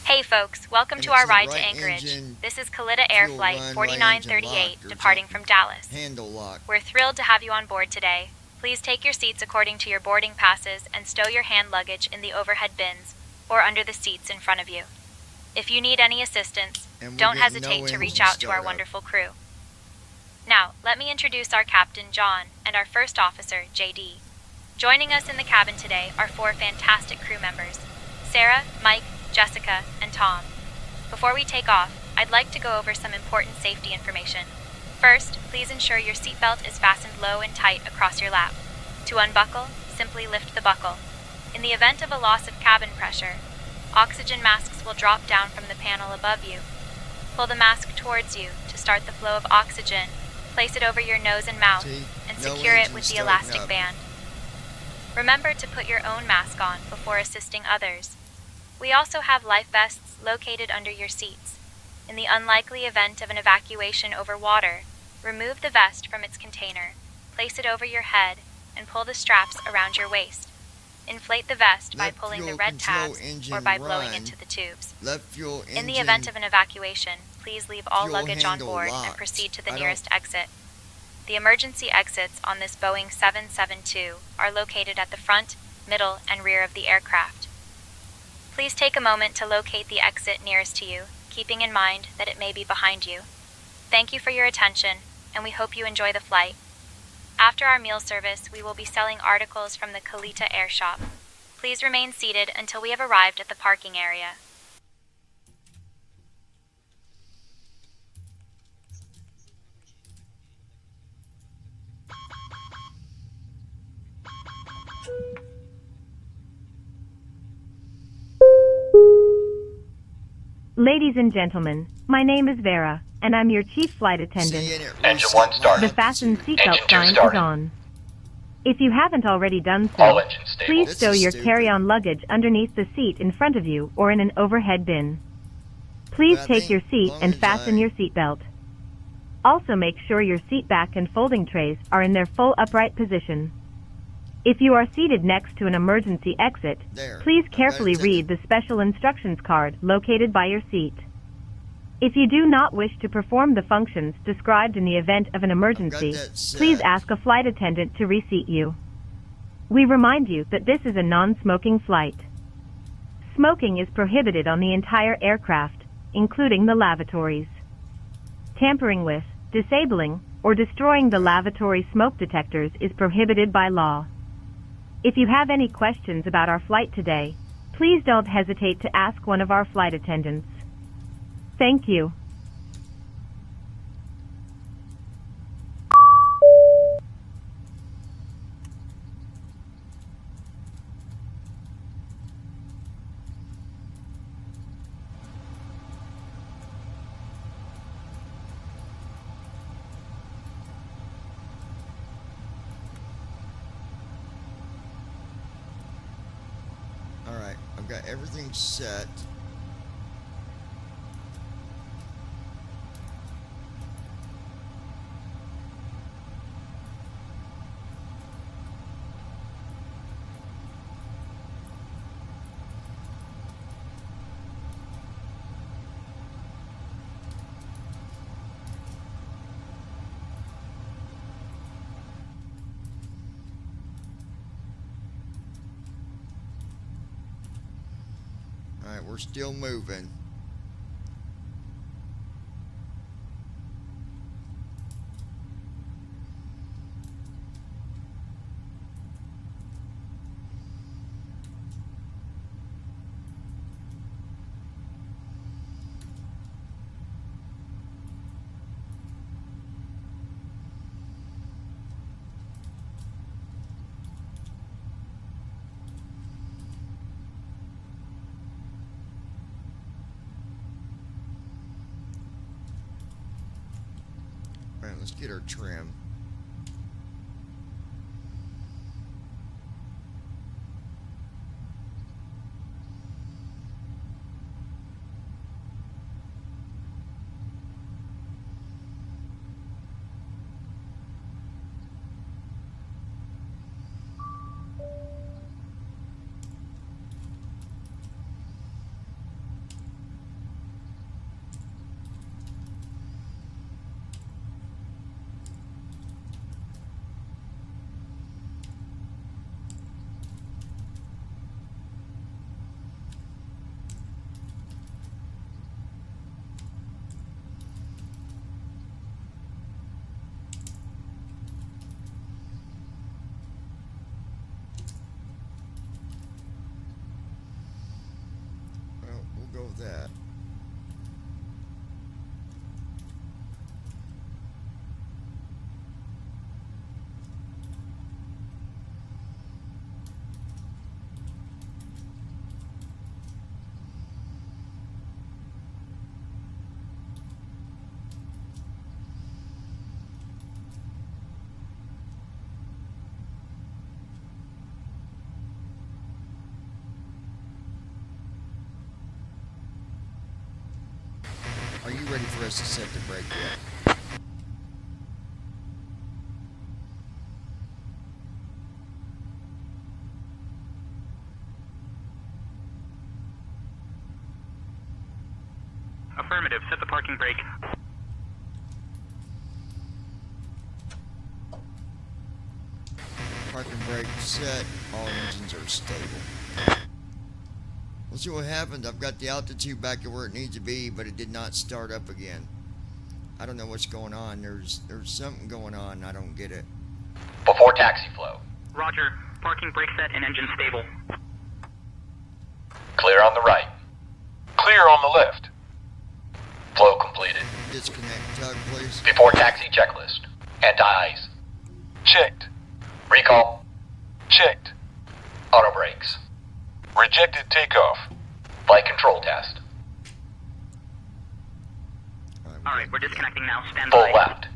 Hey folks, welcome to our ride to Anchorage. This is Kalitta Air Flight 4938 departing from Dallas. Handle lock. We're thrilled to have you on board today. Please take your seats according to your boarding passes and stow your hand luggage in the overhead bins or under the seats in front of you. If you need any assistance, don't hesitate to reach out to our wonderful crew. Now, let me introduce our captain, John, and our first officer, JD. Joining us in the cabin today are 4 fantastic crew members, Sarah, Mike, Jessica, and Tom. Before we take off, I'd like to go over some important safety information. First, please ensure your seatbelt is fastened low and tight across your lap. To unbuckle, simply lift the buckle. In the event of a loss of cabin pressure, oxygen masks will drop down from the panel above you. Pull the mask towards you to start the flow of oxygen, place it over your nose and mouth, and secure it with the elastic band. Remember to put your own mask on before assisting others. We also have life vests located under your seats. In the unlikely event of an evacuation over water, remove the vest from its container, place it over your head, and pull the straps around your waist. Inflate the vest by pulling the red tabs or by blowing into the tubes. In the event of an evacuation, please leave all luggage on board and proceed to the nearest exit. The emergency exits on this Boeing 772 are located at the front, middle, and rear of the aircraft. Please take a moment to locate the exit nearest to you, keeping in mind that it may be behind you. Thank you for your attention, and we hope you enjoy the flight. After our meal service, we will be selling articles from the Kalitta Air Shop. Please remain seated until we have arrived at the parking area. Ladies and gentlemen, my name is Vera, and I'm your chief flight attendant. Engine 1 started. The fasten seatbelt Engine 2 sign is started. on. If you haven't already done All so, engines stable. please stow your carry-on luggage underneath the seat in front of you or in an overhead bin. Please take your seat and fasten your seatbelt. Also make sure your seat back and folding trays are in their full upright position. If you are seated next to an emergency exit, please carefully read the special instructions card located by your seat. If you do not wish to perform the functions described in the event of an emergency, please ask a flight attendant to reseat you. We remind you that this is a non-smoking flight. Smoking is prohibited on the entire aircraft, including the lavatories. Tampering with, disabling, or destroying the lavatory smoke detectors is prohibited by law. If you have any questions about our flight today, please don't hesitate to ask one of our flight attendants. Thank you. Alright, I've got everything set. Alright, we're still moving. Alright, let's get our trim. Go with that. Are you ready for us to set the brake yet? Affirmative. Set the parking brake. Parking brake set. All engines are stable. Let's see what happened. I've got the altitude back at where it needs to be, but it did not start up again. I don't know what's going on. There's something going on. I don't get it. Before taxi flow. Roger. Parking brake set and engine stable. Clear on the right. Clear on the left. Flow completed. Disconnect tug, please. Before taxi checklist. Anti-ice. Checked. Recall. Checked. Auto brakes. Rejected takeoff. Flight control test. Alright, we're disconnecting now. Stand Full by. left.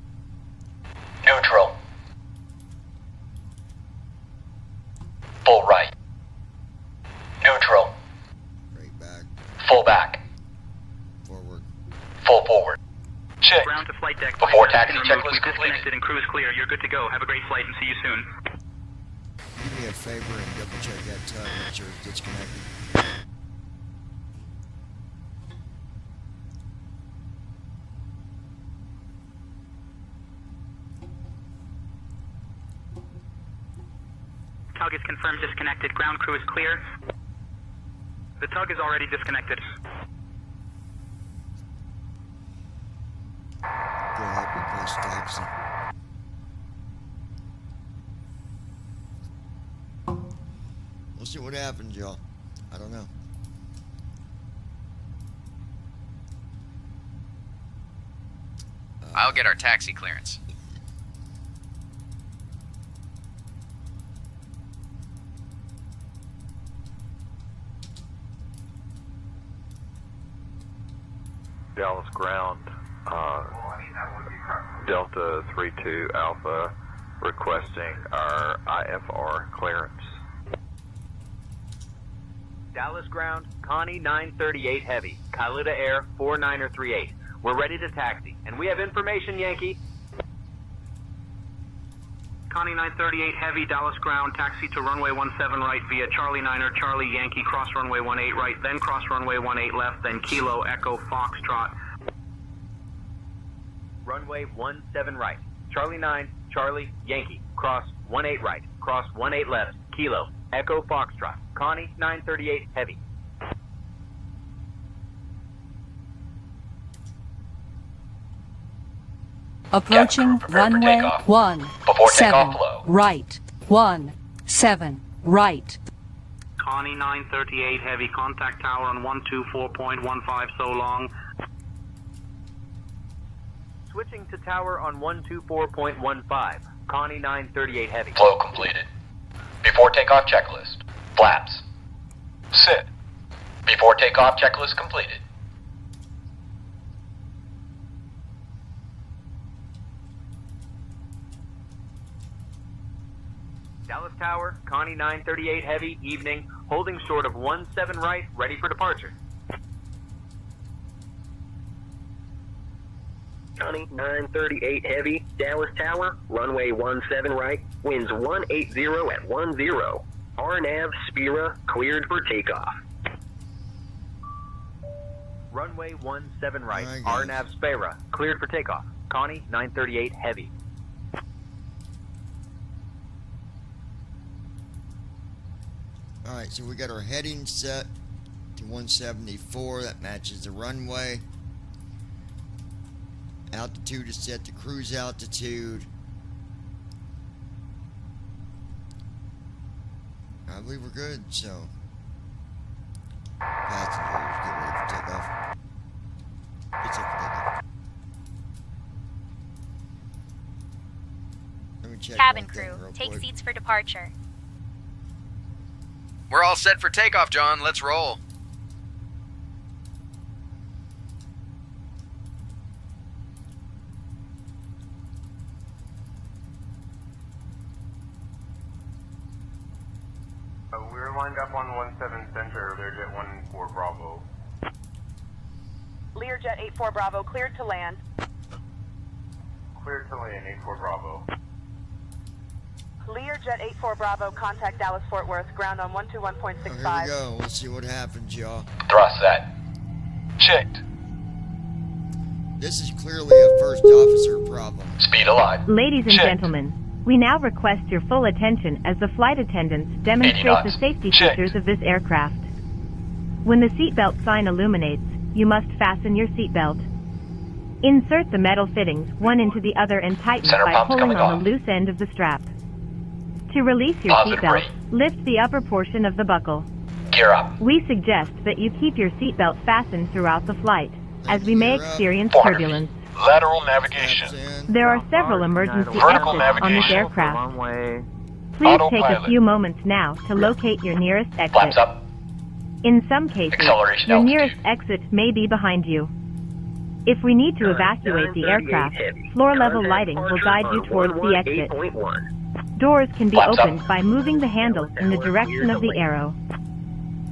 Neutral. Full right. Neutral. Right back. Full back. Forward. Full forward. Check. Ground to flight deck. Before taxi We've checklist completed. disconnected and cruise clear. You're good to go. Have a great flight and see you soon. Do me a favor and double check that tug. Make sure it's disconnected. Tug is confirmed disconnected. Ground crew is clear. The tug is already disconnected. Go ahead, request taxi. We'll see what happens, y'all. I don't know. I'll get our taxi clearance. Dallas ground, Delta 32 Alpha requesting our IFR clearance. Dallas ground, Connie 938 Heavy, Kaluta Air 4938. We're ready to taxi, and we have information, Yankee. Connie 938 Heavy, Dallas ground, taxi to runway 17 right via Charlie 9er, Charlie Yankee, cross runway 18 right, then cross runway 18 left, then Kilo Echo Foxtrot. Runway 17 right, Charlie 9, Charlie Yankee, cross 18 right, cross 18 left, Kilo Echo Foxtrot, Connie 938 Heavy. Approaching runway 17 right, 17 right. Connie 938 Heavy, contact tower on 124.15 so long. Switching to tower on 124.15. Connie 938 Heavy. Flow completed. Before takeoff checklist. Flaps. Sit. Before takeoff checklist completed. Dallas Tower, Connie 938 Heavy, evening, holding short of 17 right, ready for departure. Connie 938 Heavy, Dallas Tower, runway 17 right, winds 180 at 10. RNAV Spira cleared for takeoff. Runway 17 right, RNAV Spira cleared for takeoff. Connie 938 Heavy. Alright, so we got our heading set to 174. That matches the runway. Altitude is set to cruise altitude. I believe we're good, so passengers, get ready for takeoff. Get set for takeoff. Let me check Cabin one thing crew, real take quick. seats for departure. We're all set for takeoff, John. Let's roll. We're lined up on 17 Center, Learjet 14 Bravo. Learjet 84 Bravo, cleared to land. Cleared to land, 84 Bravo. Learjet 84 Bravo, contact Dallas Fort Worth, ground on 121.65. Here we go. Let's see what happens, y'all. Thrust set. Checked. This is clearly a first officer problem. Speed alive. Ladies and Checked. gentlemen, we now request your full attention as the flight attendants 80 demonstrate the knots. safety Checked. features of this aircraft. When the seatbelt sign illuminates, you must fasten your seatbelt. Insert the metal fittings one into the other and tighten Center by pump's pulling coming on off. the loose end of the strap. To release your Positive seatbelt, rate. lift the upper portion of the buckle. Gear up. We suggest that you keep your seatbelt fastened throughout the flight, as we may Gear up. experience 400 turbulence. Lateral navigation. There are several emergency Vertical exits on this navigation. aircraft. Runway. Please take a Autopilot. few moments now to locate your nearest Flaps exit. up. In some cases, Acceleration your altitude. nearest exit may be behind you. If we need to evacuate the aircraft, floor-level lighting will guide you towards the exit. 8.1. Doors can be Flaps up. opened by moving the handle in the direction of the arrow.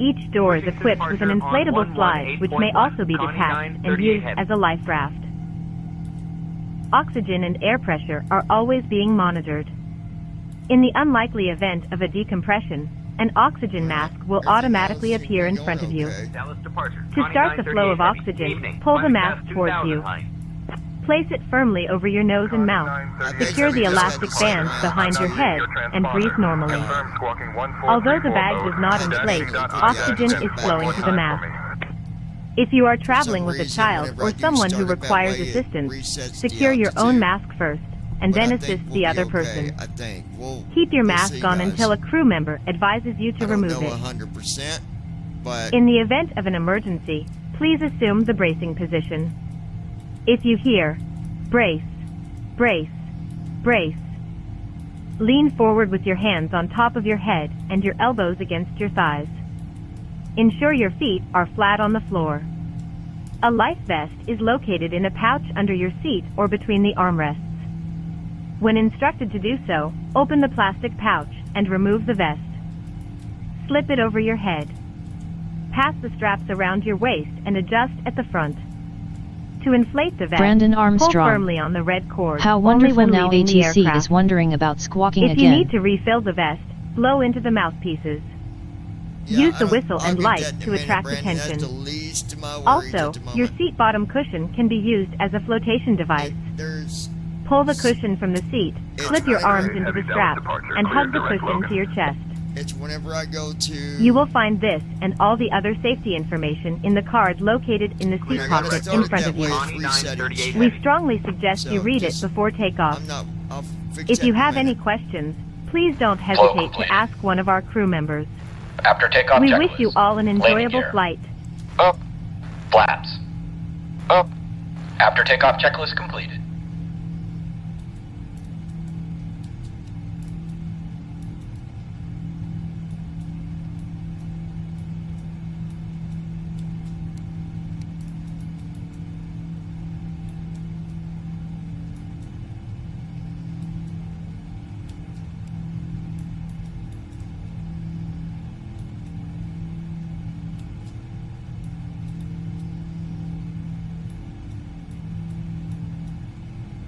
Each door is equipped with an inflatable slide, which may also be detached and used as a life raft. Oxygen and air pressure are always being monitored. In the unlikely event of a decompression, an oxygen mask will automatically appear in front of you. Dallas departure. To Connie start the flow of 938 Heavy, oxygen, evening, pull the climb mask past towards 2000 you. height. Place it firmly over your nose and mouth. Secure the elastic bands behind your head and breathe normally. Although the bag does not inflate, oxygen is flowing to the mask. If you are traveling with a child or someone who requires assistance, secure your own mask first, and then assist the other person. I think. Keep your we'll mask see, on guys. until a crew member advises you to I don't remove know it. 100%, but In the event of an emergency, please assume the bracing position. If you hear, brace, brace, brace, lean forward with your hands on top of your head and your elbows against your thighs. Ensure your feet are flat on the floor. A life vest is located in a pouch under your seat or between the armrests. When instructed to do so, open the plastic pouch and remove the vest. Slip it over your head. Pass the straps around your waist and adjust at the front. To inflate the vest, Brandon pull Armstrong. firmly on the red cord. How only wonderful when now leaving the ATC aircraft. is wondering about squawking If you again. need to refill the vest, blow into the mouthpieces. Use the whistle and light to attract attention. Also, your seat bottom cushion can be used as a flotation device. Pull the cushion from the seat, slip your arms into the strap, and hug the cushion to your chest. It's whenever I go to... You will find this and all the other safety information in the card located in the seat pocket in front of you. We strongly suggest you read it before takeoff. If you have any questions, please don't hesitate to ask one of our crew members. After takeoff We checklist. wish you all an enjoyable gear. flight. Up. Flaps. Up. After takeoff checklist completed.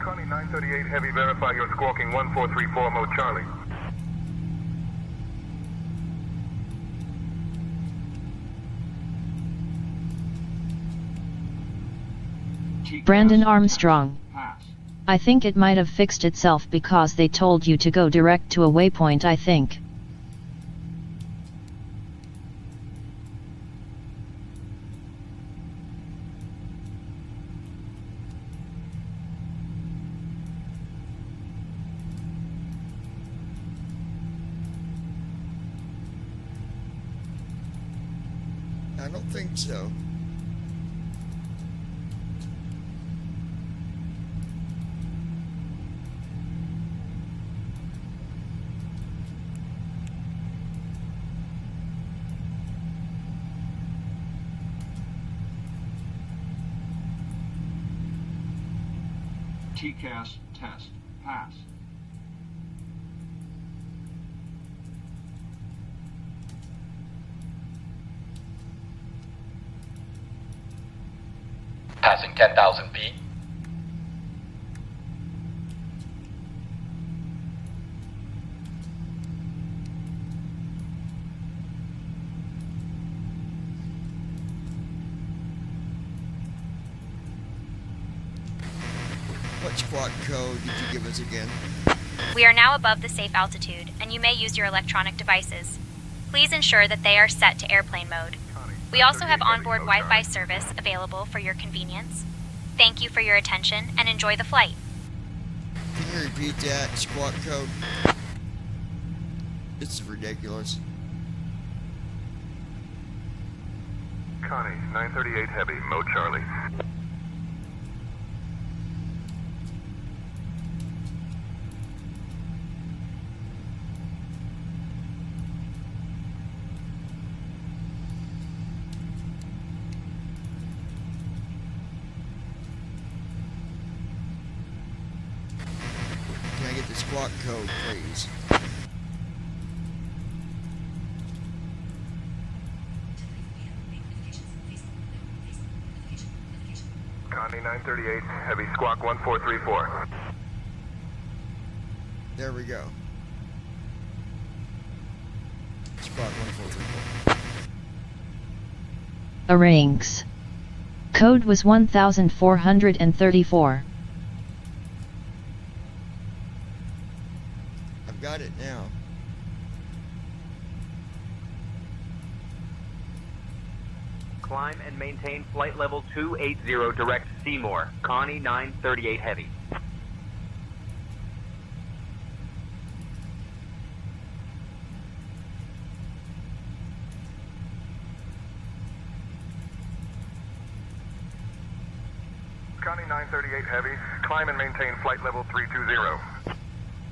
Connie 938 Heavy, verify you're squawking 1434 mode Charlie. Brandon Armstrong. I think it might have fixed itself because they told you to go direct to a waypoint, I think. I don't think so. TCAS test. Pass. Passing 10,000 feet. What squawk code did you give us again? We are now above the safe altitude, and you may use your electronic devices. Please ensure that they are set to airplane mode. We also have onboard Wi-Fi service available for your convenience. Thank you for your attention, and enjoy the flight. Can you repeat that squawk code? This is ridiculous. Connie 938 Heavy, mode Charlie. Can I get the squawk code, please? Connie 938 Heavy, squawk 1434. There we go. Squawk 1434. Arranks. Code was 1434. I've got it now. Climb and maintain flight level 280 direct Seymour. Connie 938 Heavy. Connie 938 Heavy, climb and maintain flight level 320.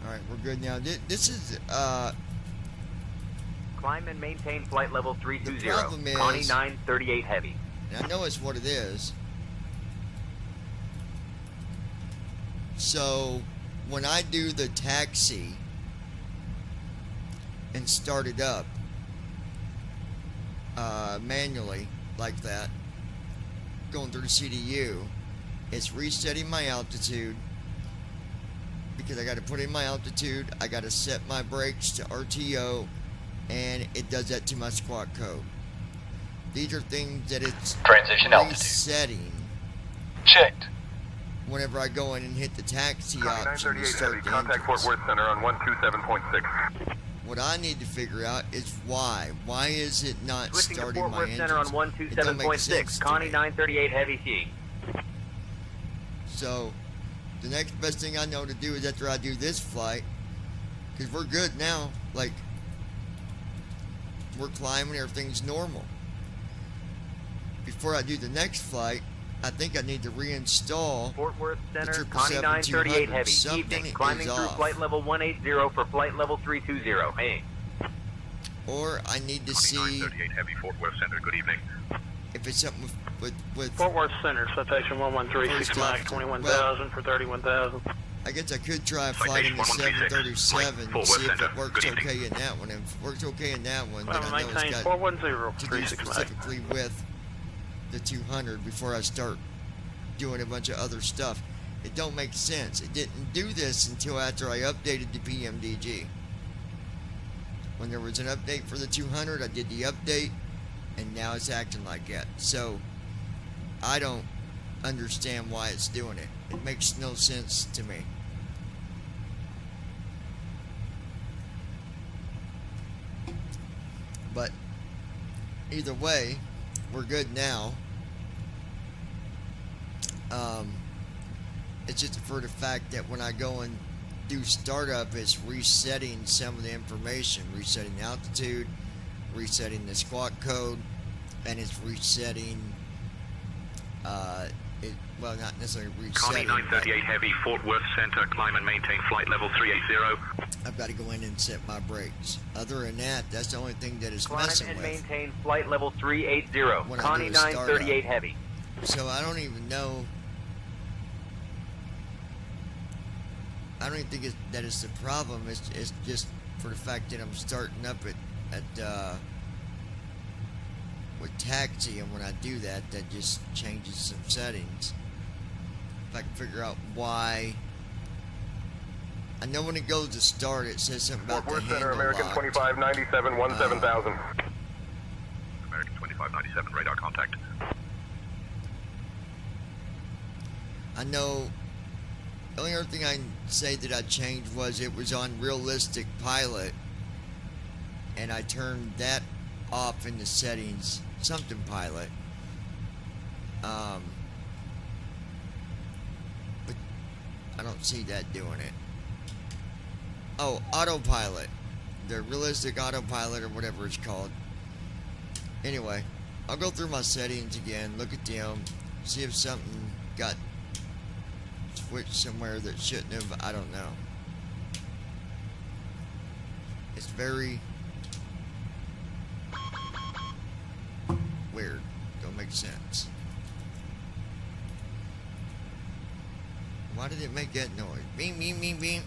Alright, we're good now. This is, Climb and maintain flight level 320. The problem is, Connie 938 Heavy. and I know it's what it is. So, when I do the taxi and start it up manually, like that, going through the CDU, it's resetting my altitude, because I got to put in my altitude, I got to set my brakes to RTO, and it does that to my squawk code. These are things that it's Transition resetting. Checked. Whenever I go in and hit the taxi Connie option to 938 start Heavy, the contact engines. Fort Worth Center on 127.6. What I need to figure out is why. Why is it not Switching starting to Fort my Worth engines? Center on 127.6. Connie 938 Heavy C. So, the next best thing I know to do is after I do this flight, because we're good now, like, we're climbing, everything's normal. Before I do the next flight, I think I need to reinstall Fort Worth Center, the Connie 938 Heavy. Something Evening, climbing through flight level 180 for flight level 320. Hey. Or I need to see 938 Heavy, Fort Worth Center, good evening. if it's something with Fort Worth Center, citation 1136 Mike, 21,000 for 31,000. I guess I could try flying the 737 and see if it works okay in that one. If it works okay in that one, then I know it's got 410, to do specifically with the 200 before I start doing a bunch of other stuff. It don't make sense. It didn't do this until after I updated the PMDG. When there was an update for the 200, I did the update, and now it's acting like that. So, I don't understand why it's doing it. It makes no sense to me. But, either way, we're good now. It's just for the fact that when I go and do startup, it's resetting some of the information, resetting the altitude, resetting the squawk code, and it's resetting well, not necessarily resetting. Connie 938 Heavy, Fort Worth Center, climb and maintain flight level 380. I've got to go in and set my brakes. Other than that, that's the only thing that is Climb messing and with. maintain flight level 380. When I Connie do a 938 startup. Heavy. So I don't even know. I don't even think that it's the problem. It's just for the fact that I'm starting up at with taxi, and when I do that, that just changes some settings. If I can figure out why. I know when it goes to start, it says something about Fort the Worth Center, handle American locked. 2597, 17,000. American 2597, radar contact. I know the only other thing I can say that I changed was it was on Realistic Pilot, and I turned that off in the settings, something pilot. But I don't see that doing it. Oh, autopilot. The Realistic Autopilot or whatever it's called. Anyway, I'll go through my settings again, look at them, see if something got switched somewhere that shouldn't have. I don't know. It's very weird. Don't make sense. Why did it make that noise? Beep, beep, beep, beep.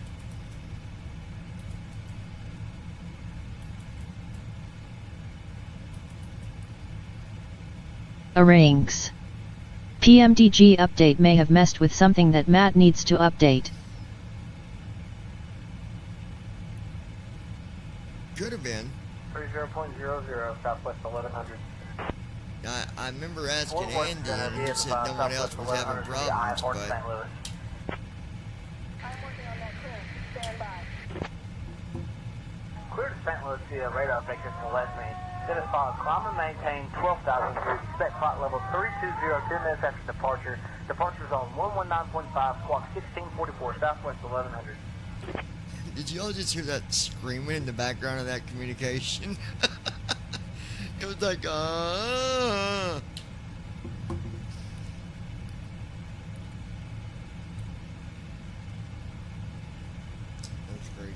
Arranges. PMDG update may have messed with something that Matt needs to update. Could have been. 30.00, Southwest 1100. I remember asking Andy, and he said no one else was having problems, but Clear to St. Louis via radar vector to the left main. Then as follows, climb and maintain 12,000 feet. Expect flight level 320, 10 minutes after departure. Departure zone 119.5, squawk 1644, Southwest 1100. did you all just hear that screaming in the background of that communication? It was like, That was crazy.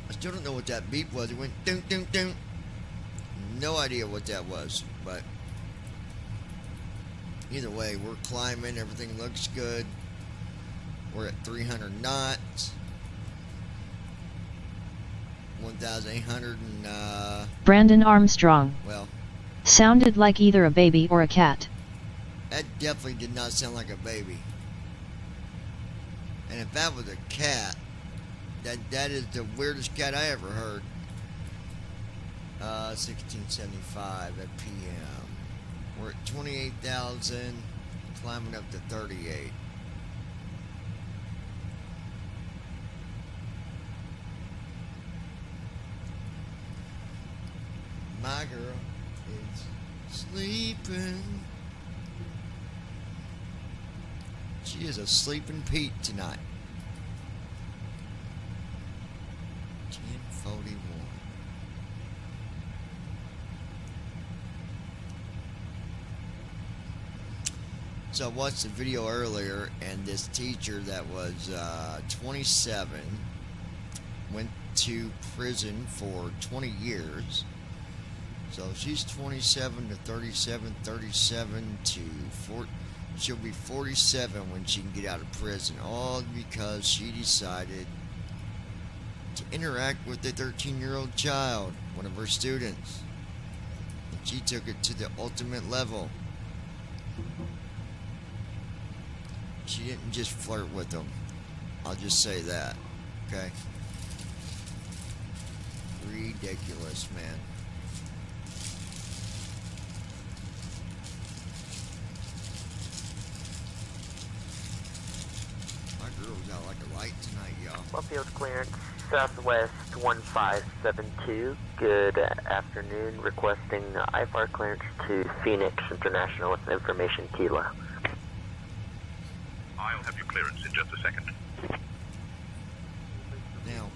I still don't know what that beep was. It went ding, ding, ding. No idea what that was, but either way, we're climbing. Everything looks good. We're at 300 knots. 1,800 and, Brandon Armstrong. well, Sounded like either a baby or a cat. that definitely did not sound like a baby. And if that was a cat, that is the weirdest cat I ever heard. 1675 at PM. We're at 28,000, climbing up to 38. girl is sleeping. She is a sleeping Pete tonight. 10:41. So I watched the video earlier, and this teacher that was 27 went to prison for 20 years. So she's 27 to 37, 37 to 40. She'll be 47 when she can get out of prison, all because she decided to interact with a 13-year-old child, one of her students. And she took it to the ultimate level. She didn't just flirt with him. I'll just say that. Okay? Ridiculous, man. My girl's out like a light tonight, y'all. Wellfield clearance, Southwest 1572. Good afternoon. Requesting IFR clearance to Phoenix International with information Kilo. I'll have your clearance in just a second. Now,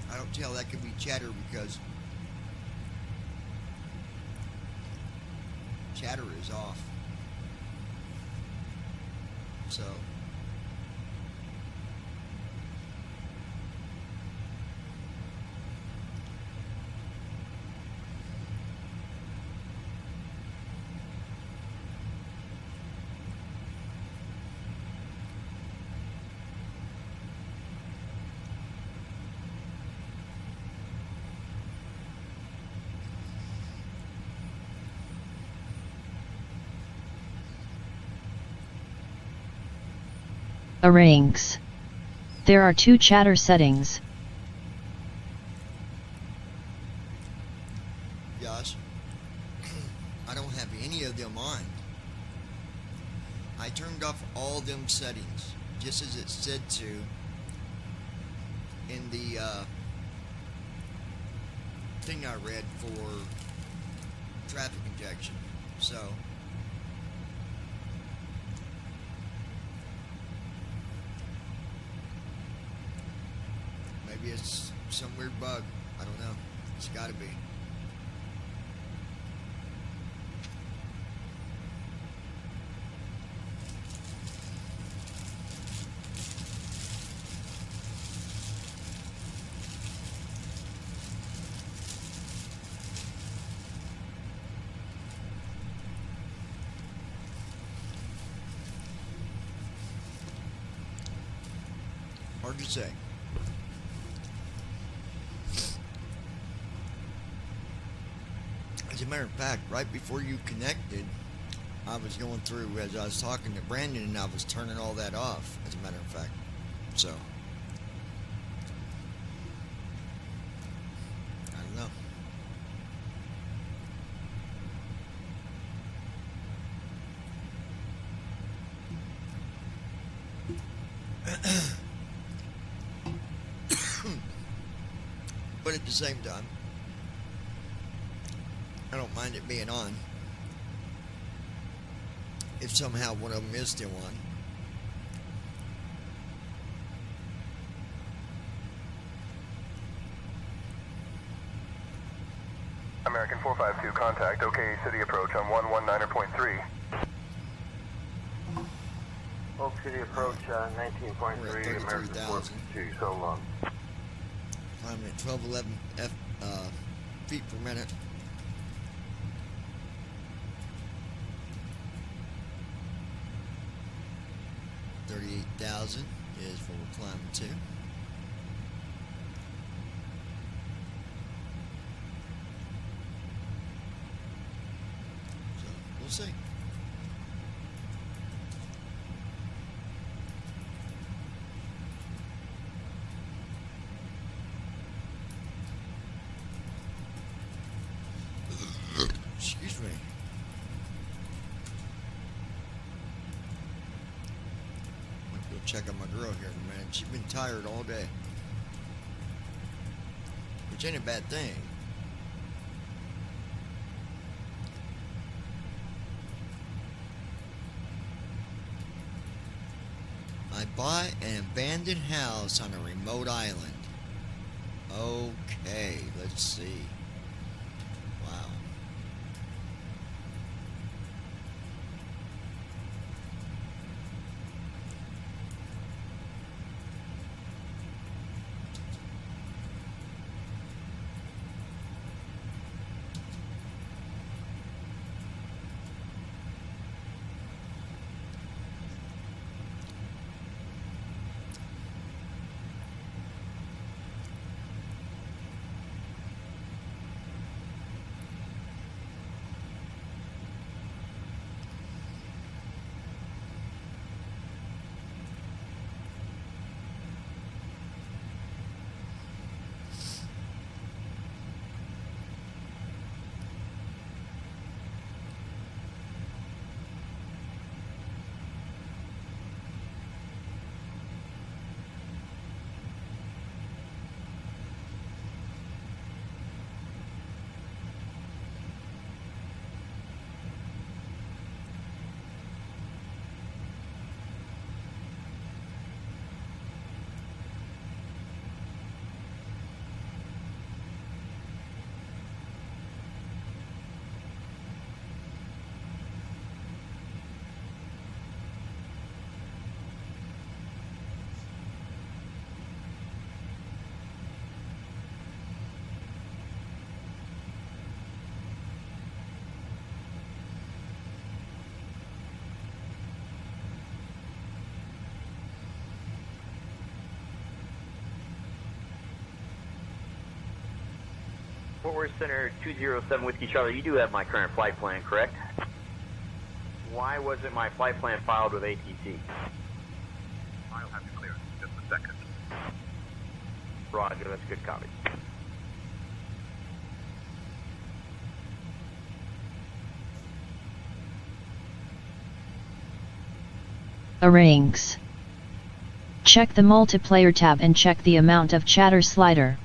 I don't tell that could be chatter because chatter is off. So Arranges. There are 2 chatter settings. Josh, I don't have any of them on. I turned off all them settings, just as it said to in the thing I read for traffic injection. So maybe it's some weird bug. I don't know. It's gotta be. Hard to say. As a matter of fact, right before you connected, I was going through, as I was talking to Brandon, and I was turning all that off, as a matter of fact. So, I don't know. But at the same time, I don't mind it being on. If somehow one of them is still on. American 452, contact OK City approach on 119.3. Oak City approach 19.3, American 452, so long. Climbing at 1211 feet per minute. $38,000 is what we're climbing to. So we'll see. Excuse me. check on my girl here in a minute. She's been tired all day. Which ain't a bad thing. I bought an abandoned house on a remote island. Okay, let's see. Wow. Fort Worth Center 207 Whiskey Charlie, you do have my current flight plan, correct? Why wasn't my flight plan filed with ATC? I'll have you clear in just a second. Roger, that's a good copy. Arranges. Check the multiplayer tab and check the amount of chatter slider.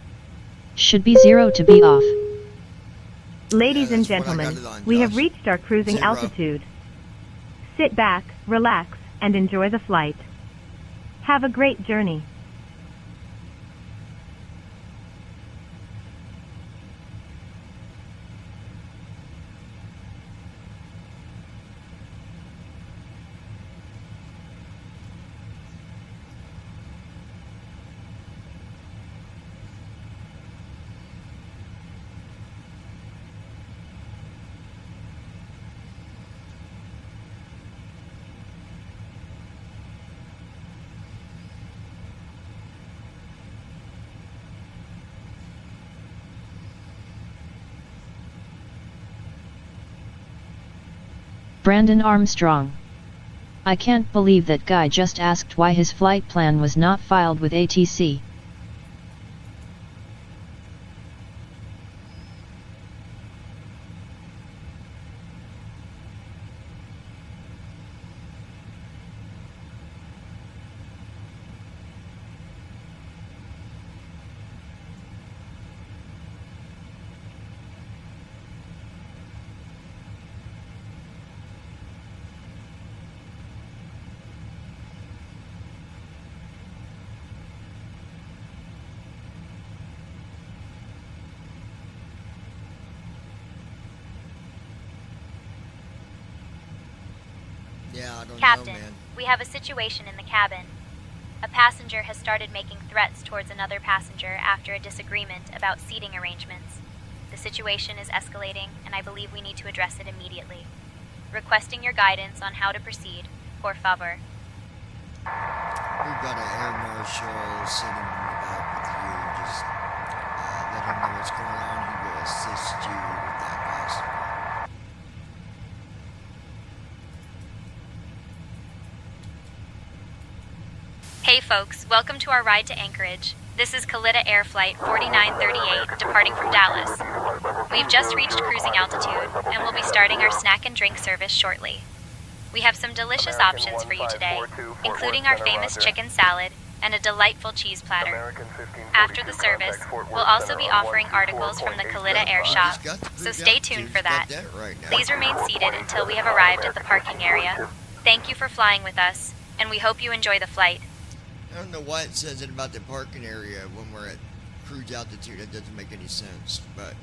Should be 0 to be off. Ladies and gentlemen, we have reached our cruising altitude. Sit back, relax, and enjoy the flight. Have a great journey. Brandon Armstrong. I can't believe that guy just asked why his flight plan was not filed with ATC. Captain, we have a situation in the cabin. A passenger has started making threats towards another passenger after a disagreement about seating arrangements. The situation is escalating, and I believe we need to address it immediately. Requesting your guidance on how to proceed, por favor. We've got an air marshal sitting in the back with you. Just let him know what's going on. He will assist you with that passenger. Hey folks, welcome to our ride to Anchorage. This is Kalitta Air Flight 4938, departing from Dallas. We've just reached cruising altitude, and we'll be starting our snack and drink service shortly. We have some delicious options for you today, including our famous chicken salad and a delightful cheese platter. After the service, we'll also be offering articles from the Kalita Air Shop, so stay tuned for that. Please remain seated until we have arrived at the parking area. Thank you for flying with us, and we hope you enjoy the flight. I don't know why it says it about the parking area when we're at cruise altitude. That doesn't make any sense, but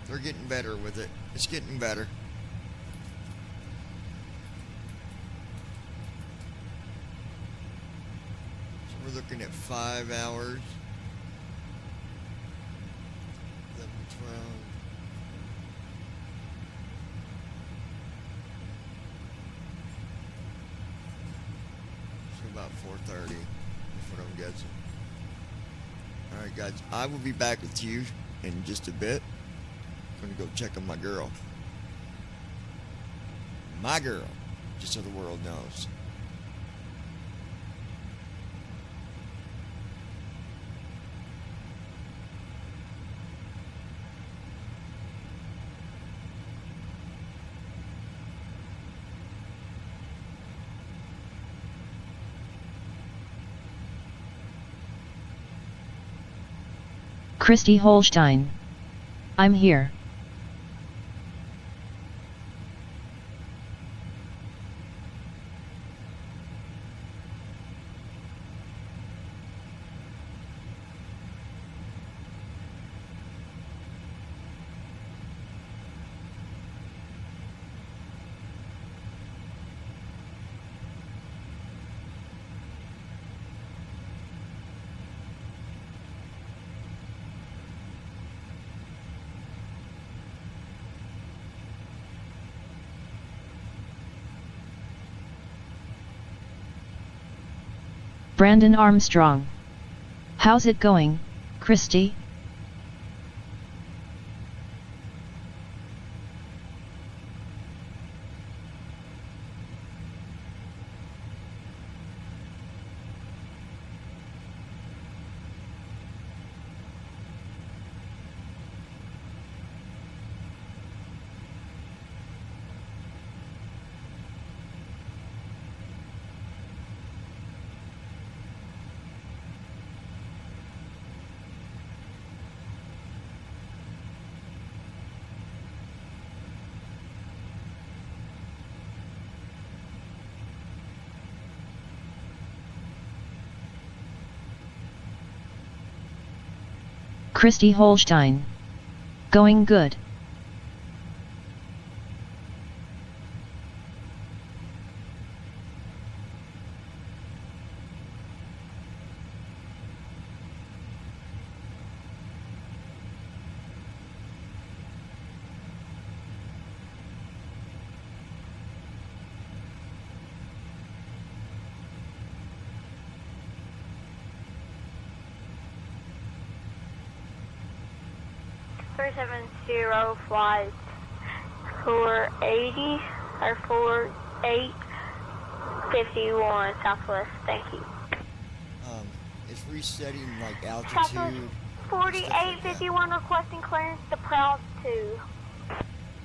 they're getting better with it. It's getting better. We're looking at 5 hours. 11, 12. So about 4:30. That's what I'm guessing. Alright guys, I will be back with you in just a bit. I'm gonna go check on my girl. My girl. Just so the world knows. Christy Holstein. I'm here. Brandon Armstrong. How's it going, Christy? Christy Holstein. Going good. Flight 480 or 4851 Southwest. Thank you. It's resetting like altitude. Southwest 4851 requesting clearance to Proud 2.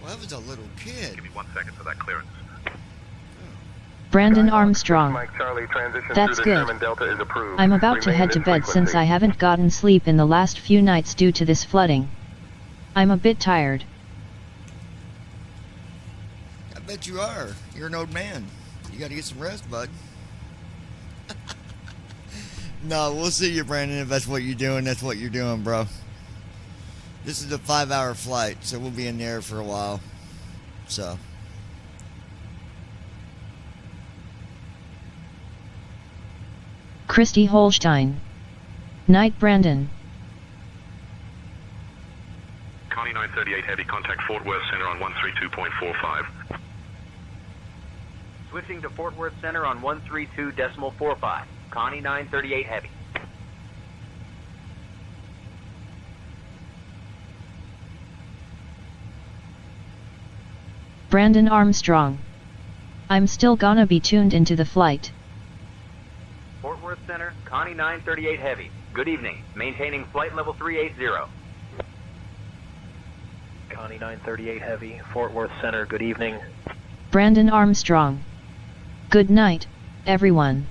Well, that was a little kid. Give me 1 second for that clearance. Brandon Armstrong. That's good. I'm about to head to bed since I haven't gotten sleep in the last few nights due to this flooding. I'm a bit tired. I bet you are. You're an old man. You gotta get some rest, bud. No, we'll see you, Brandon. If that's what you're doing, that's what you're doing, bro. This is a 5-hour flight, so we'll be in there for a while. So. Christy Holstein. Night, Brandon. Connie 938 Heavy, contact Fort Worth Center on 132.45. Switching to Fort Worth Center on 132.45. Connie 938 Heavy. Brandon Armstrong. I'm still gonna be tuned into the flight. Fort Worth Center, Connie 938 Heavy. Good evening. Maintaining flight level 380. Connie 938 Heavy, Fort Worth Center, good evening. Brandon Armstrong. Good night, everyone.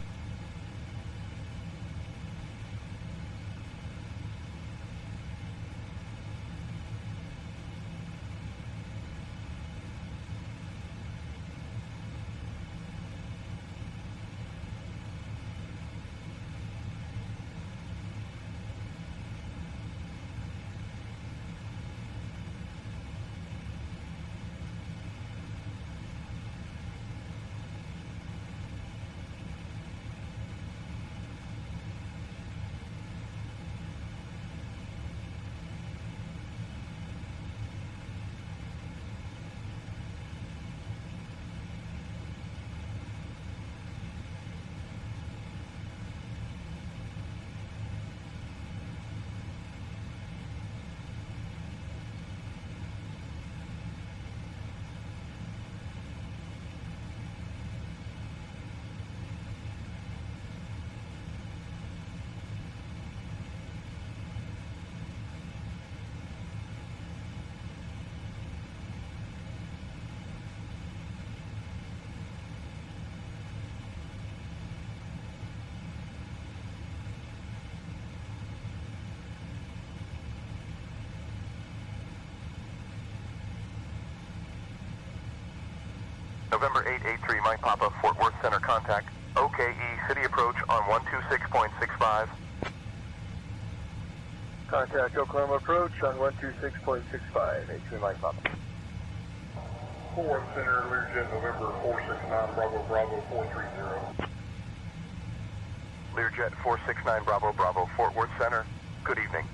November 883, Mike Papa, Fort Worth Center contact. OKE, city approach on 126.65. Contact Oklahoma approach on 126.65. 83, Mike Papa. Fort Worth Center, Learjet, November 469, Bravo, Bravo, 430. Learjet 469, Bravo, Bravo, Fort Worth Center. Good evening.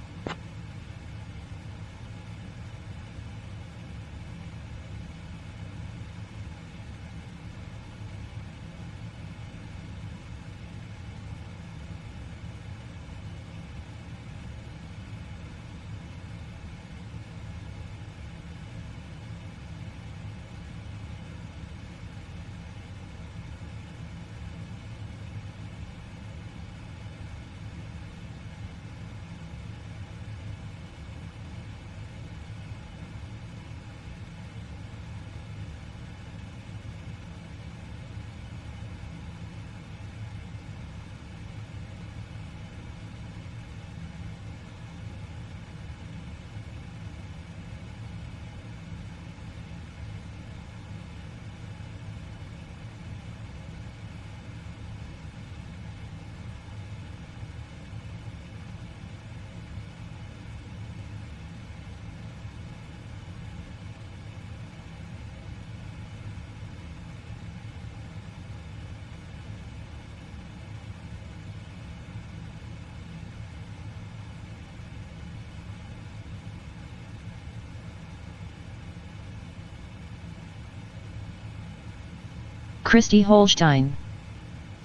Christy Holstein.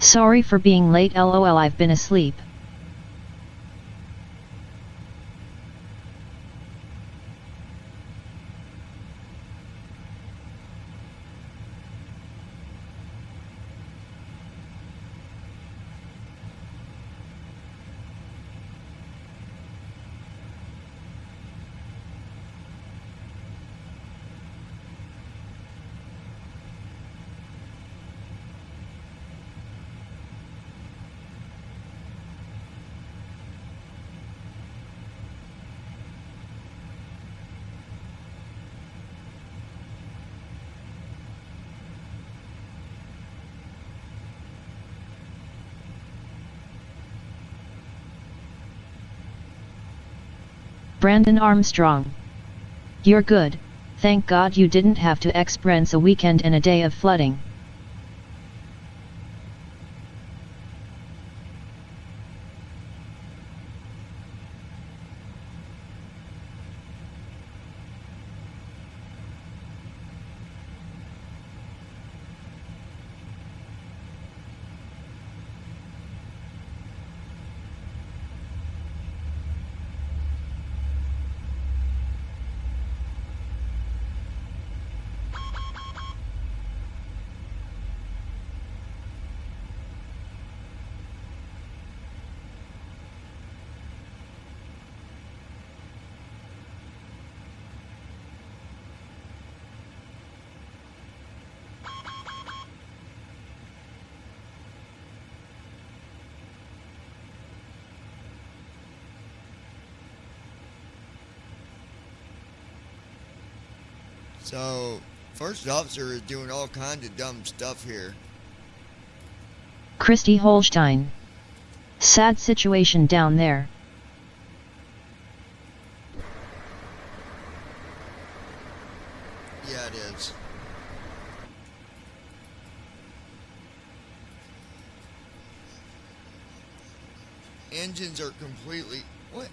Sorry for being late, lol, I've been asleep. Brandon Armstrong. You're good, thank God you didn't have to experience a weekend and a day of flooding. So, first officer is doing all kinds of dumb stuff here. Christy Holstein. Sad situation down there. Yeah, it is. Engines are completely... What?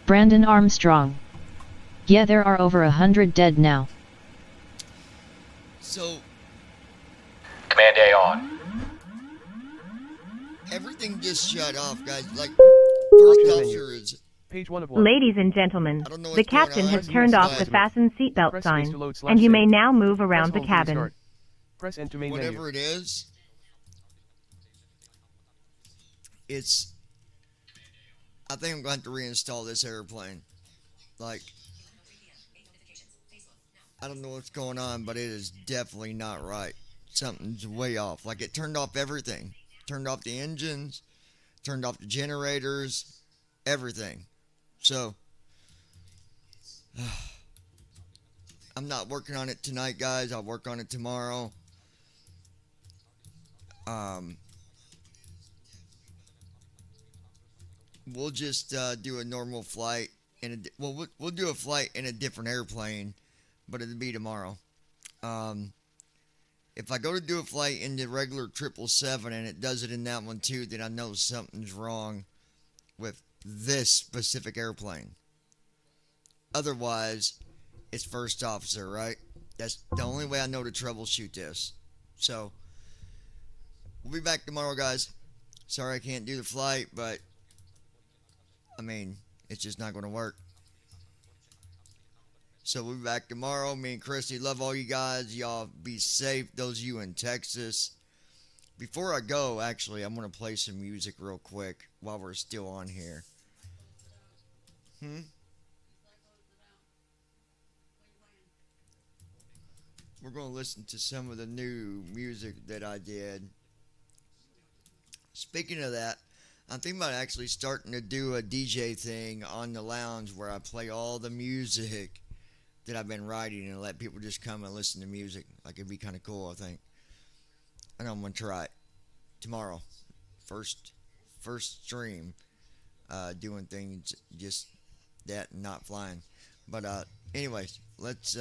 Brandon Armstrong. Yeah, there are over 100 dead now. So... Command A on. Everything just shut off, guys. Like, first officer is... Page 1 of 1. Ladies and gentlemen, the captain has turned off the fasten seatbelt sign, and you may now move around the cabin. Press enter main Whatever menu. it is, it's... I think I'm going to have to reinstall this airplane. Like, I don't know what's going on, but it is definitely not right. Something's way off. Like, it turned off everything. Turned off the engines, turned off the generators, everything. So, I'm not working on it tonight, guys. I'll work on it tomorrow. We'll just do a normal flight, and we'll do a flight in a different airplane, but it'll be tomorrow. If I go to do a flight in the regular 777 and it does it in that one too, then I know something's wrong with this specific airplane. Otherwise, it's first officer, right? That's the only way I know to troubleshoot this. So, we'll be back tomorrow, guys. Sorry I can't do the flight, but I mean, it's just not going to work. So we'll be back tomorrow. Me and Christy, love all you guys. Y'all be safe, those of you in Texas. Before I go, actually, I'm going to play some music real quick while we're still on here. We're going to listen to some of the new music that I did. Speaking of that, I'm thinking about actually starting to do a DJ thing on the lounge where I play all the music that I've been writing and let people just come and listen to music. Like, it'd be kind of cool, I think. I know I'm going to try it tomorrow. First stream, doing things just that and not flying. But anyways, let's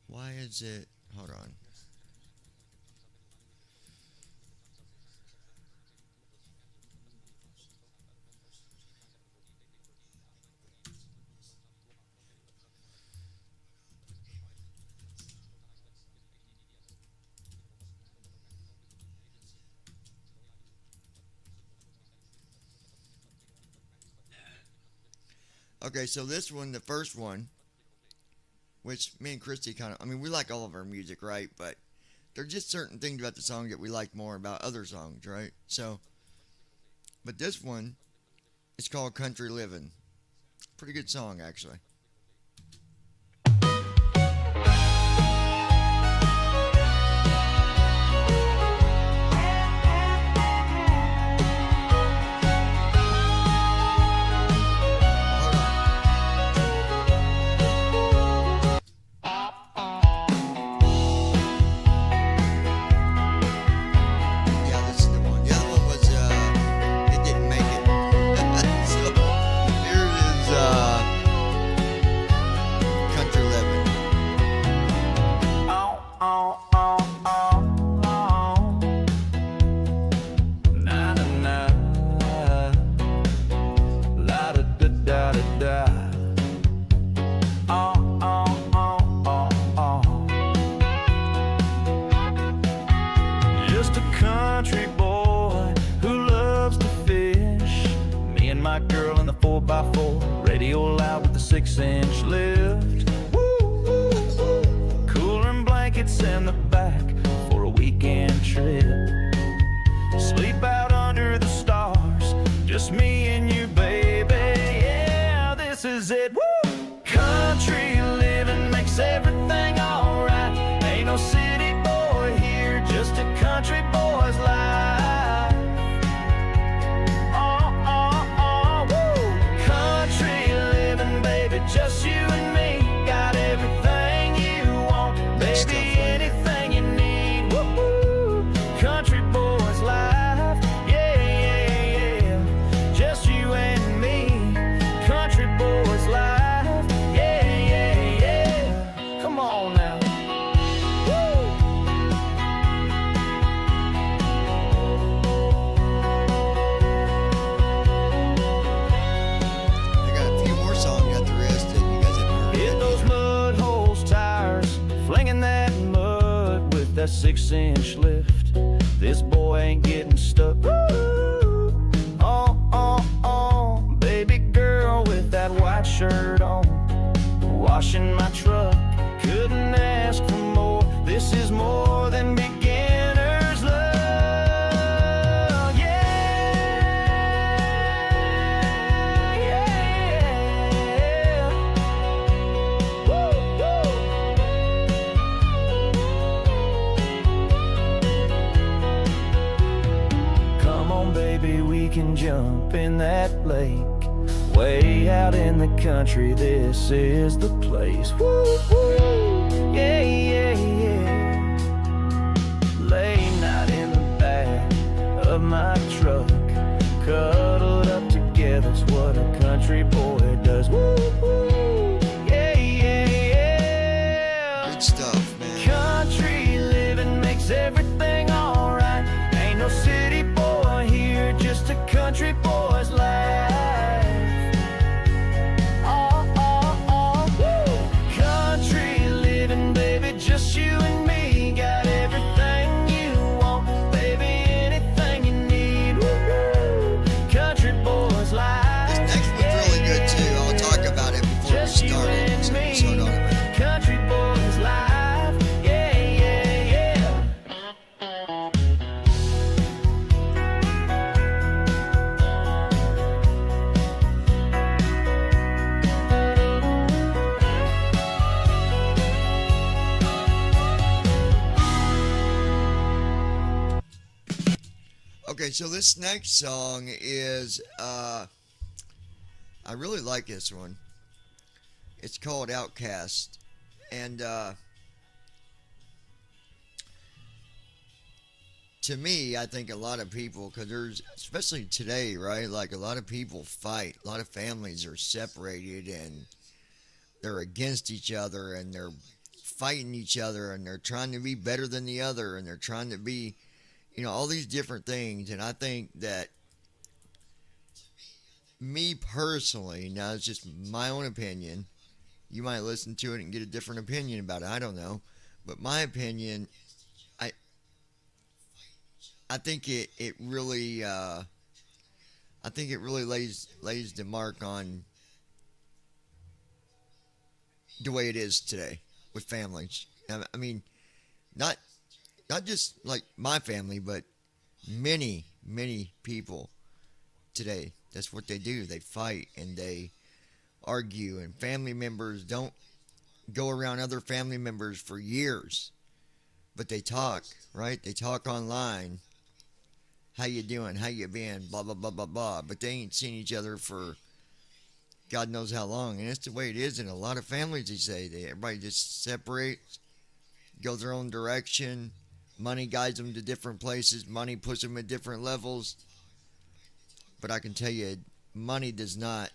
why is it, hold on. Okay, so this one, the first one, which me and Christy kind of, I mean, we like all of our music, right? But there's just certain things about the song that we like more about other songs, right? So, but this one, it's called Country Living. Pretty good song, actually. In the back for a weekend trip. Sleep out under the just me and you, baby. Yeah, this is it. Woo! Country living makes everything alright. Ain't no city boy here, just a country boy's life. Woo! Country living, baby, just you and me. Got everything you want, baby, anything you need. Woo! Country boy's life. Yeah, yeah, yeah. Just you and me. Country boy's life. Come on now. Woo! I got a few more songs got the rest that you guys haven't heard. Hit those mud holes tires, flinging that mud with that 6-inch lift. This boy ain't getting stuck. Oh, baby girl with that white shirt on, washing my truck. Couldn't ask for more. This is more than beginner's love. Yeah, yeah. Woo, woo. Come on, baby, we can jump in that lake. Way out in the country, this is the place. Woo, woo. Yeah, yeah, yeah. Late night in the back of my truck, cuddled up together's what a country boy does. Woo, woo. Yeah, yeah, yeah. Good stuff, man. Country living makes everything alright. Ain't no city boy here, just a country boy's life. Just you and me, got everything you want, baby, anything you need. Woo-hoo. Country boys life. This next one's really good too. I'll talk about it before we start it. So hold on a minute. Country boys life. Yeah, yeah, yeah. Okay, so this next song is, I really like this one. It's called Outcast. And, to me, I think a lot of people, because there's, especially today, right? Like a lot of people fight. A lot of families are separated and they're against each other and they're fighting each other and they're trying to be better than the other and they're trying to be, you know, all these different things. And I think that me personally, now it's just my own opinion, you might listen to it and get a different opinion about it, I don't know, but my opinion, I think it really lays the mark on the way it is today with families. I mean, not just like my family, but many people today. That's what they do. They fight and they argue, and family members don't go around other family members for years, but they talk, right? They talk online. How you doing? How you been? Blah, blah, blah, blah, blah. But they ain't seen each other for God knows how long. And that's the way it is in a lot of families these days. Everybody just separates, goes their own direction. Money guides them to different places. Money puts them at different levels. But I can tell you, money does not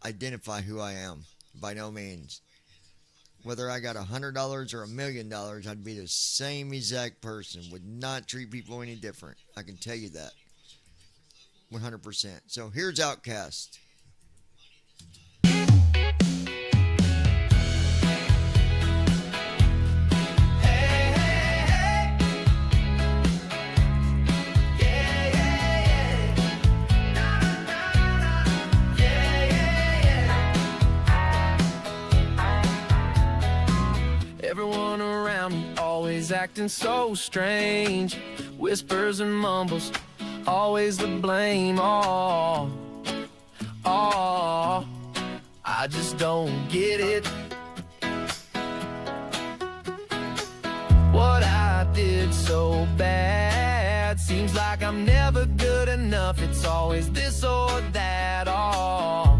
identify who I am, by no means. Whether I got $100 or $1 million, I'd be the same exact person. Would not treat people any different. I can tell you that. 100%. So here's Outcast. Everyone around me always acting so strange. Whispers and mumbles, always the blame. Oh, I just don't get it. What I did so bad, seems like I'm never good enough. It's always this or that. Oh,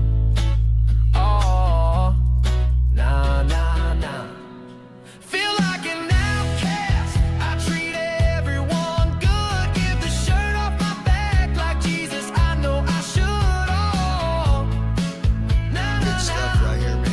nah, nah, nah. Feel like an outcast. I treat everyone good. Give the shirt off my back like Jesus. I know I should. Oh, nah, Good stuff right here, man.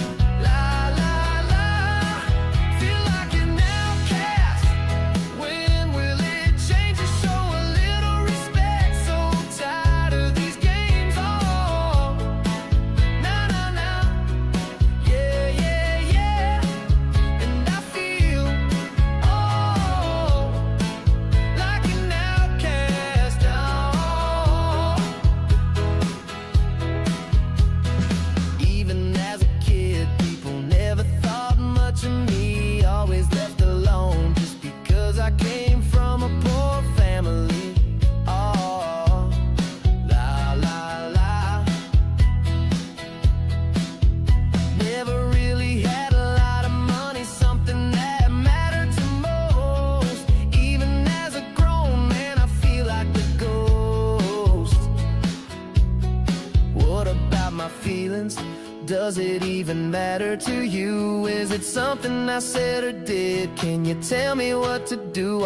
Does it even matter to you? Is it something I said or did? Can you tell me what to do?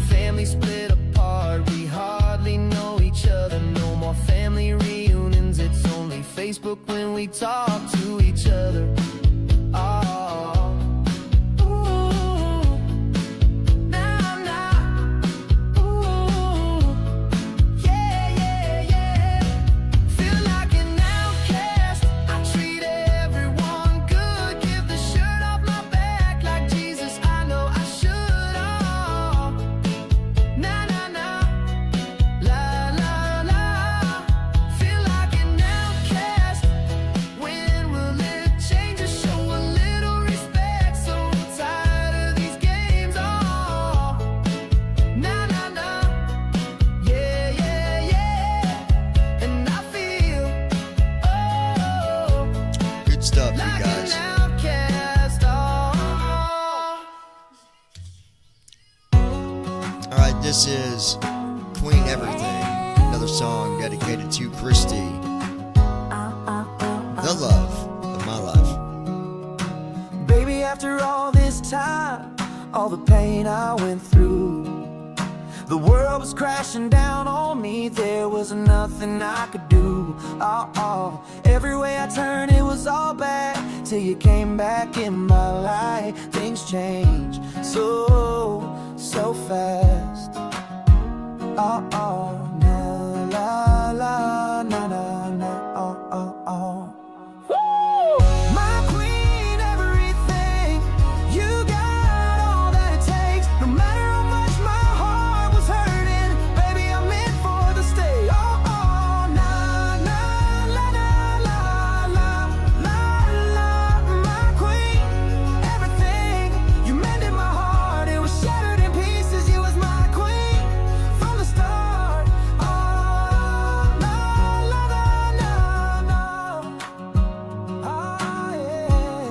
Family split apart, we hardly know each other. No more family reunions, it's only Facebook when we talk to each other. Stuff, you guys. Alright, this is Queen Everything, another song dedicated to Christy, the love of my life. Baby, after all this time, all the pain I went through, the world was crashing down on me, there was nothing I could do. Every way I turned it was all bad, till you came back in my life. Things changed so fast. Na la la, na na na, Woo! My queen, everything, you got all that it takes. No matter how much my heart was hurting, baby, I'm in for the stay. Na na la la la la la la, my queen, everything, you mended my heart. It was shattered in pieces. You was my queen from the start. La la la la la. Yeah.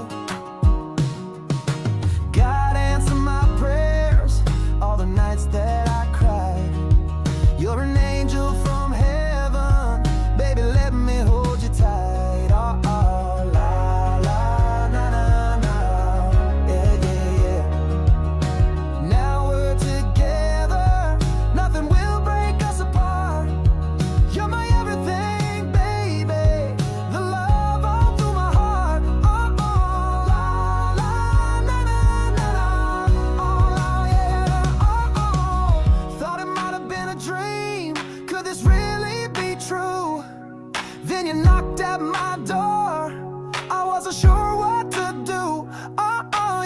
God answer my prayers, all the nights that I cried. You're an angel from heaven, baby, let me hold you tight. La la na na na, yeah. Now we're together, nothing will break us apart. You're my everything, baby, the love all through my heart. La la na na na, yeah. Thought it might have been a dream, could this really be true? Then you knocked at my door, I wasn't sure what to do.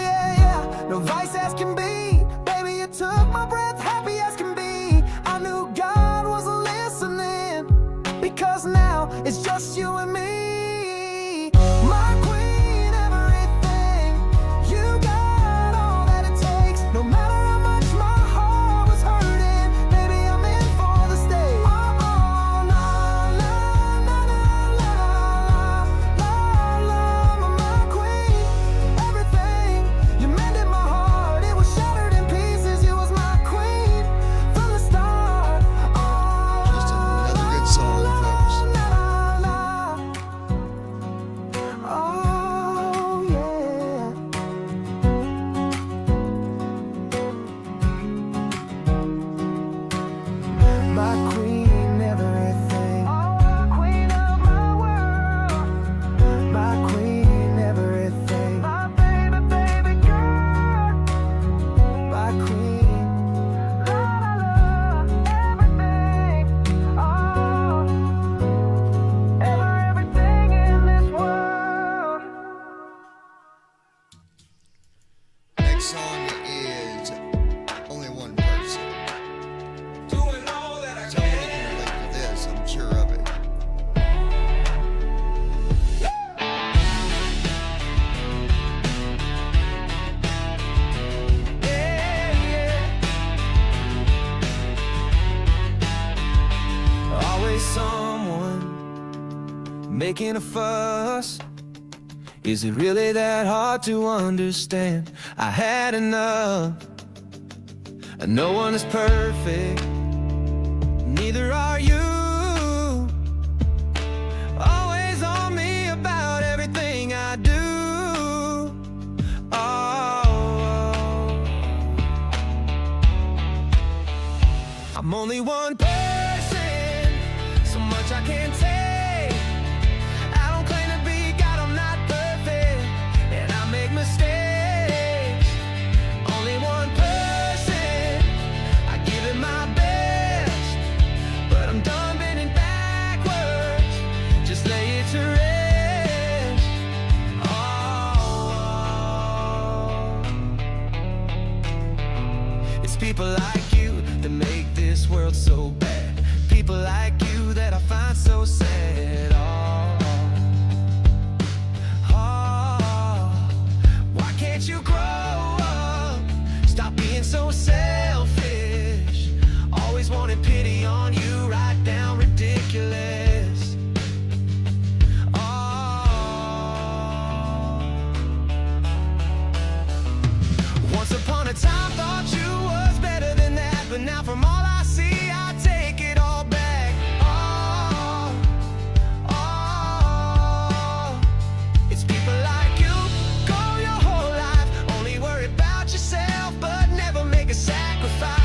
Yeah. No vice as can be, baby, you took my breath, happy as can be. I knew God was listening, because now it's just you and me. My queen, everything. making a fuss. Is it really that hard to understand? I had enough. And no one is perfect, neither are you. Always on me about everything I do. I'm only one person, so much I can't take. I don't claim to be God, I'm not perfect, and I make mistakes. Only one person, I give it my best, but I'm done bending backwards, just lay it to rest. It's people like you that make this world so bad. People like you that I find so sad. Why can't you grow up? Stop being so selfish. Always wanted pity on you, right down ridiculous. Once upon a time thought you was better than that, but now from all I see, I take it all back. It's people like you, go your whole life, only worry about yourself, but never make a sacrifice.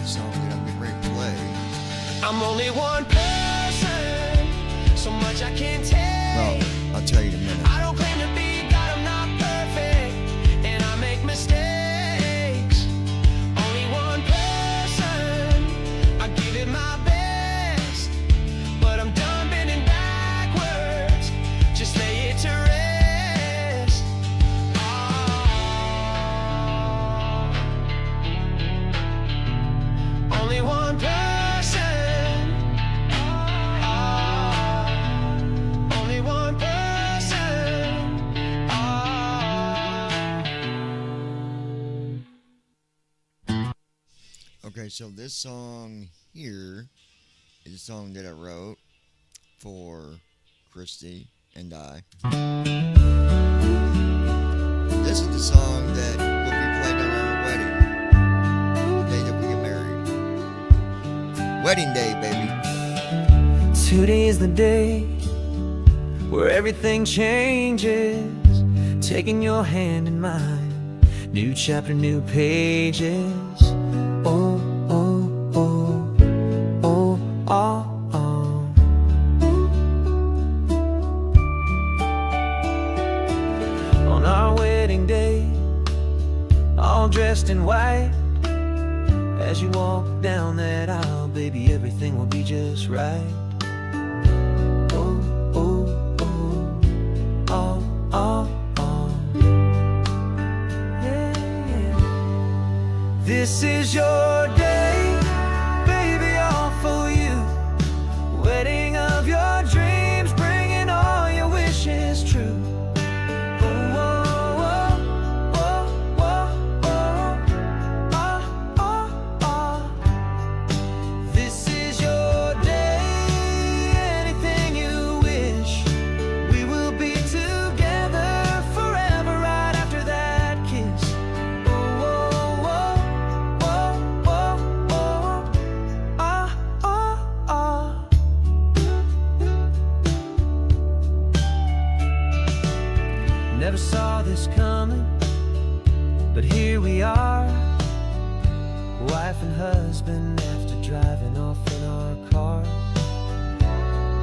Song that I'm getting ready to play. I'm only one person, so much I can't take. Well, I'll tell you in a minute. I don't claim to be God, I'm not perfect, and I make mistakes. Only one person, I give it my best, but I'm done bending backwards, just lay it to rest. Only one person. Only one person. Okay, so this song here is a song that I wrote for Christy and I. This is the song that will be played on our wedding, the day that we get married. Wedding day, baby. Today is the day where everything changes. Taking your hand in mine, new chapter, new pages. Oh, oh, oh, oh, oh, oh. On our wedding day, all dressed in white, as you walk down that aisle, baby, everything will be just right. Oh, oh, oh, oh, oh, oh. Yeah, yeah. This is your day, baby, all for you. Wedding of your dreams, bringing all your wishes true. Never saw this coming, but here we are, wife and husband after driving off in our car.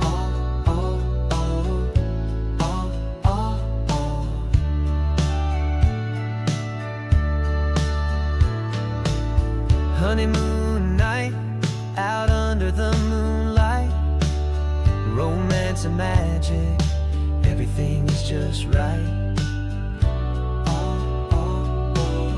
Oh, oh, oh, oh, oh, oh. Honeymoon night, out under the moonlight, romance and magic, everything is just right. Oh, oh, oh.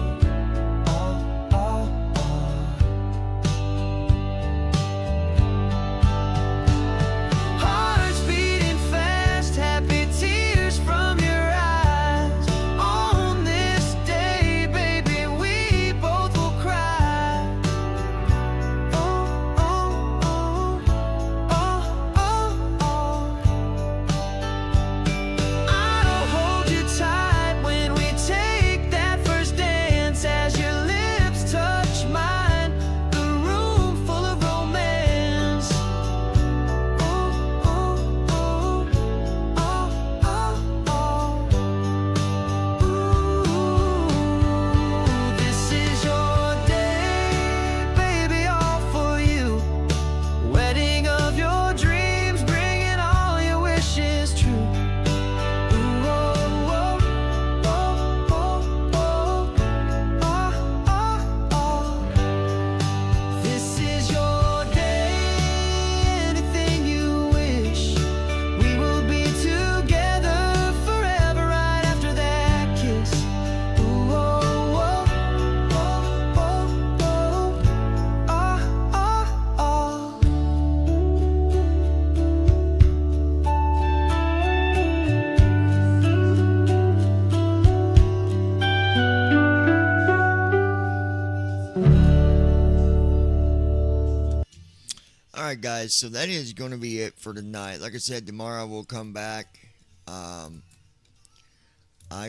guys, so that is going to be it for tonight. Like I said, tomorrow we'll come back. I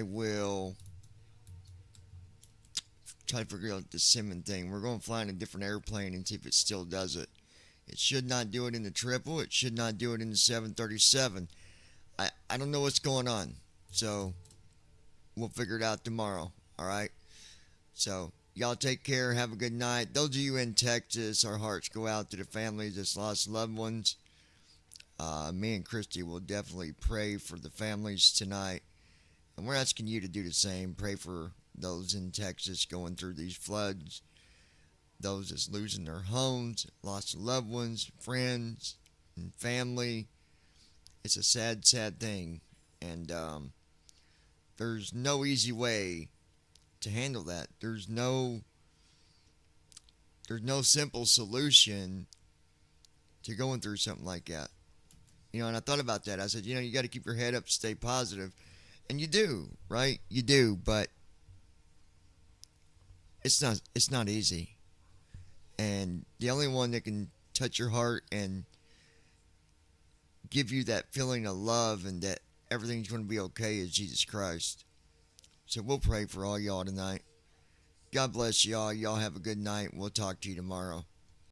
will try to figure out the simming thing. We're going to fly in a different airplane and see if it still does it. It should not do it in the triple. It should not do it in the 737. I don't know what's going on. So we'll figure it out tomorrow. All right. So y'all take care. Have a good night. Those of you in Texas, our hearts go out to the families that's lost loved ones. Me and Christy will definitely pray for the families tonight. And we're asking you to do the same. Pray for those in Texas going through these floods. Those that's losing their homes, lost loved ones, friends, and family. It's a sad, sad thing. And there's no easy way to handle that. There's no simple solution to going through something like that. And I thought about that. I said, you got to keep your head up, stay positive. And you do, right? You do, but it's not easy. And the only one that can touch your heart and give you that feeling of love and that everything's going to be okay is Jesus Christ. So we'll pray for all y'all tonight. God bless y'all. Y'all have a good night. We'll talk to you tomorrow.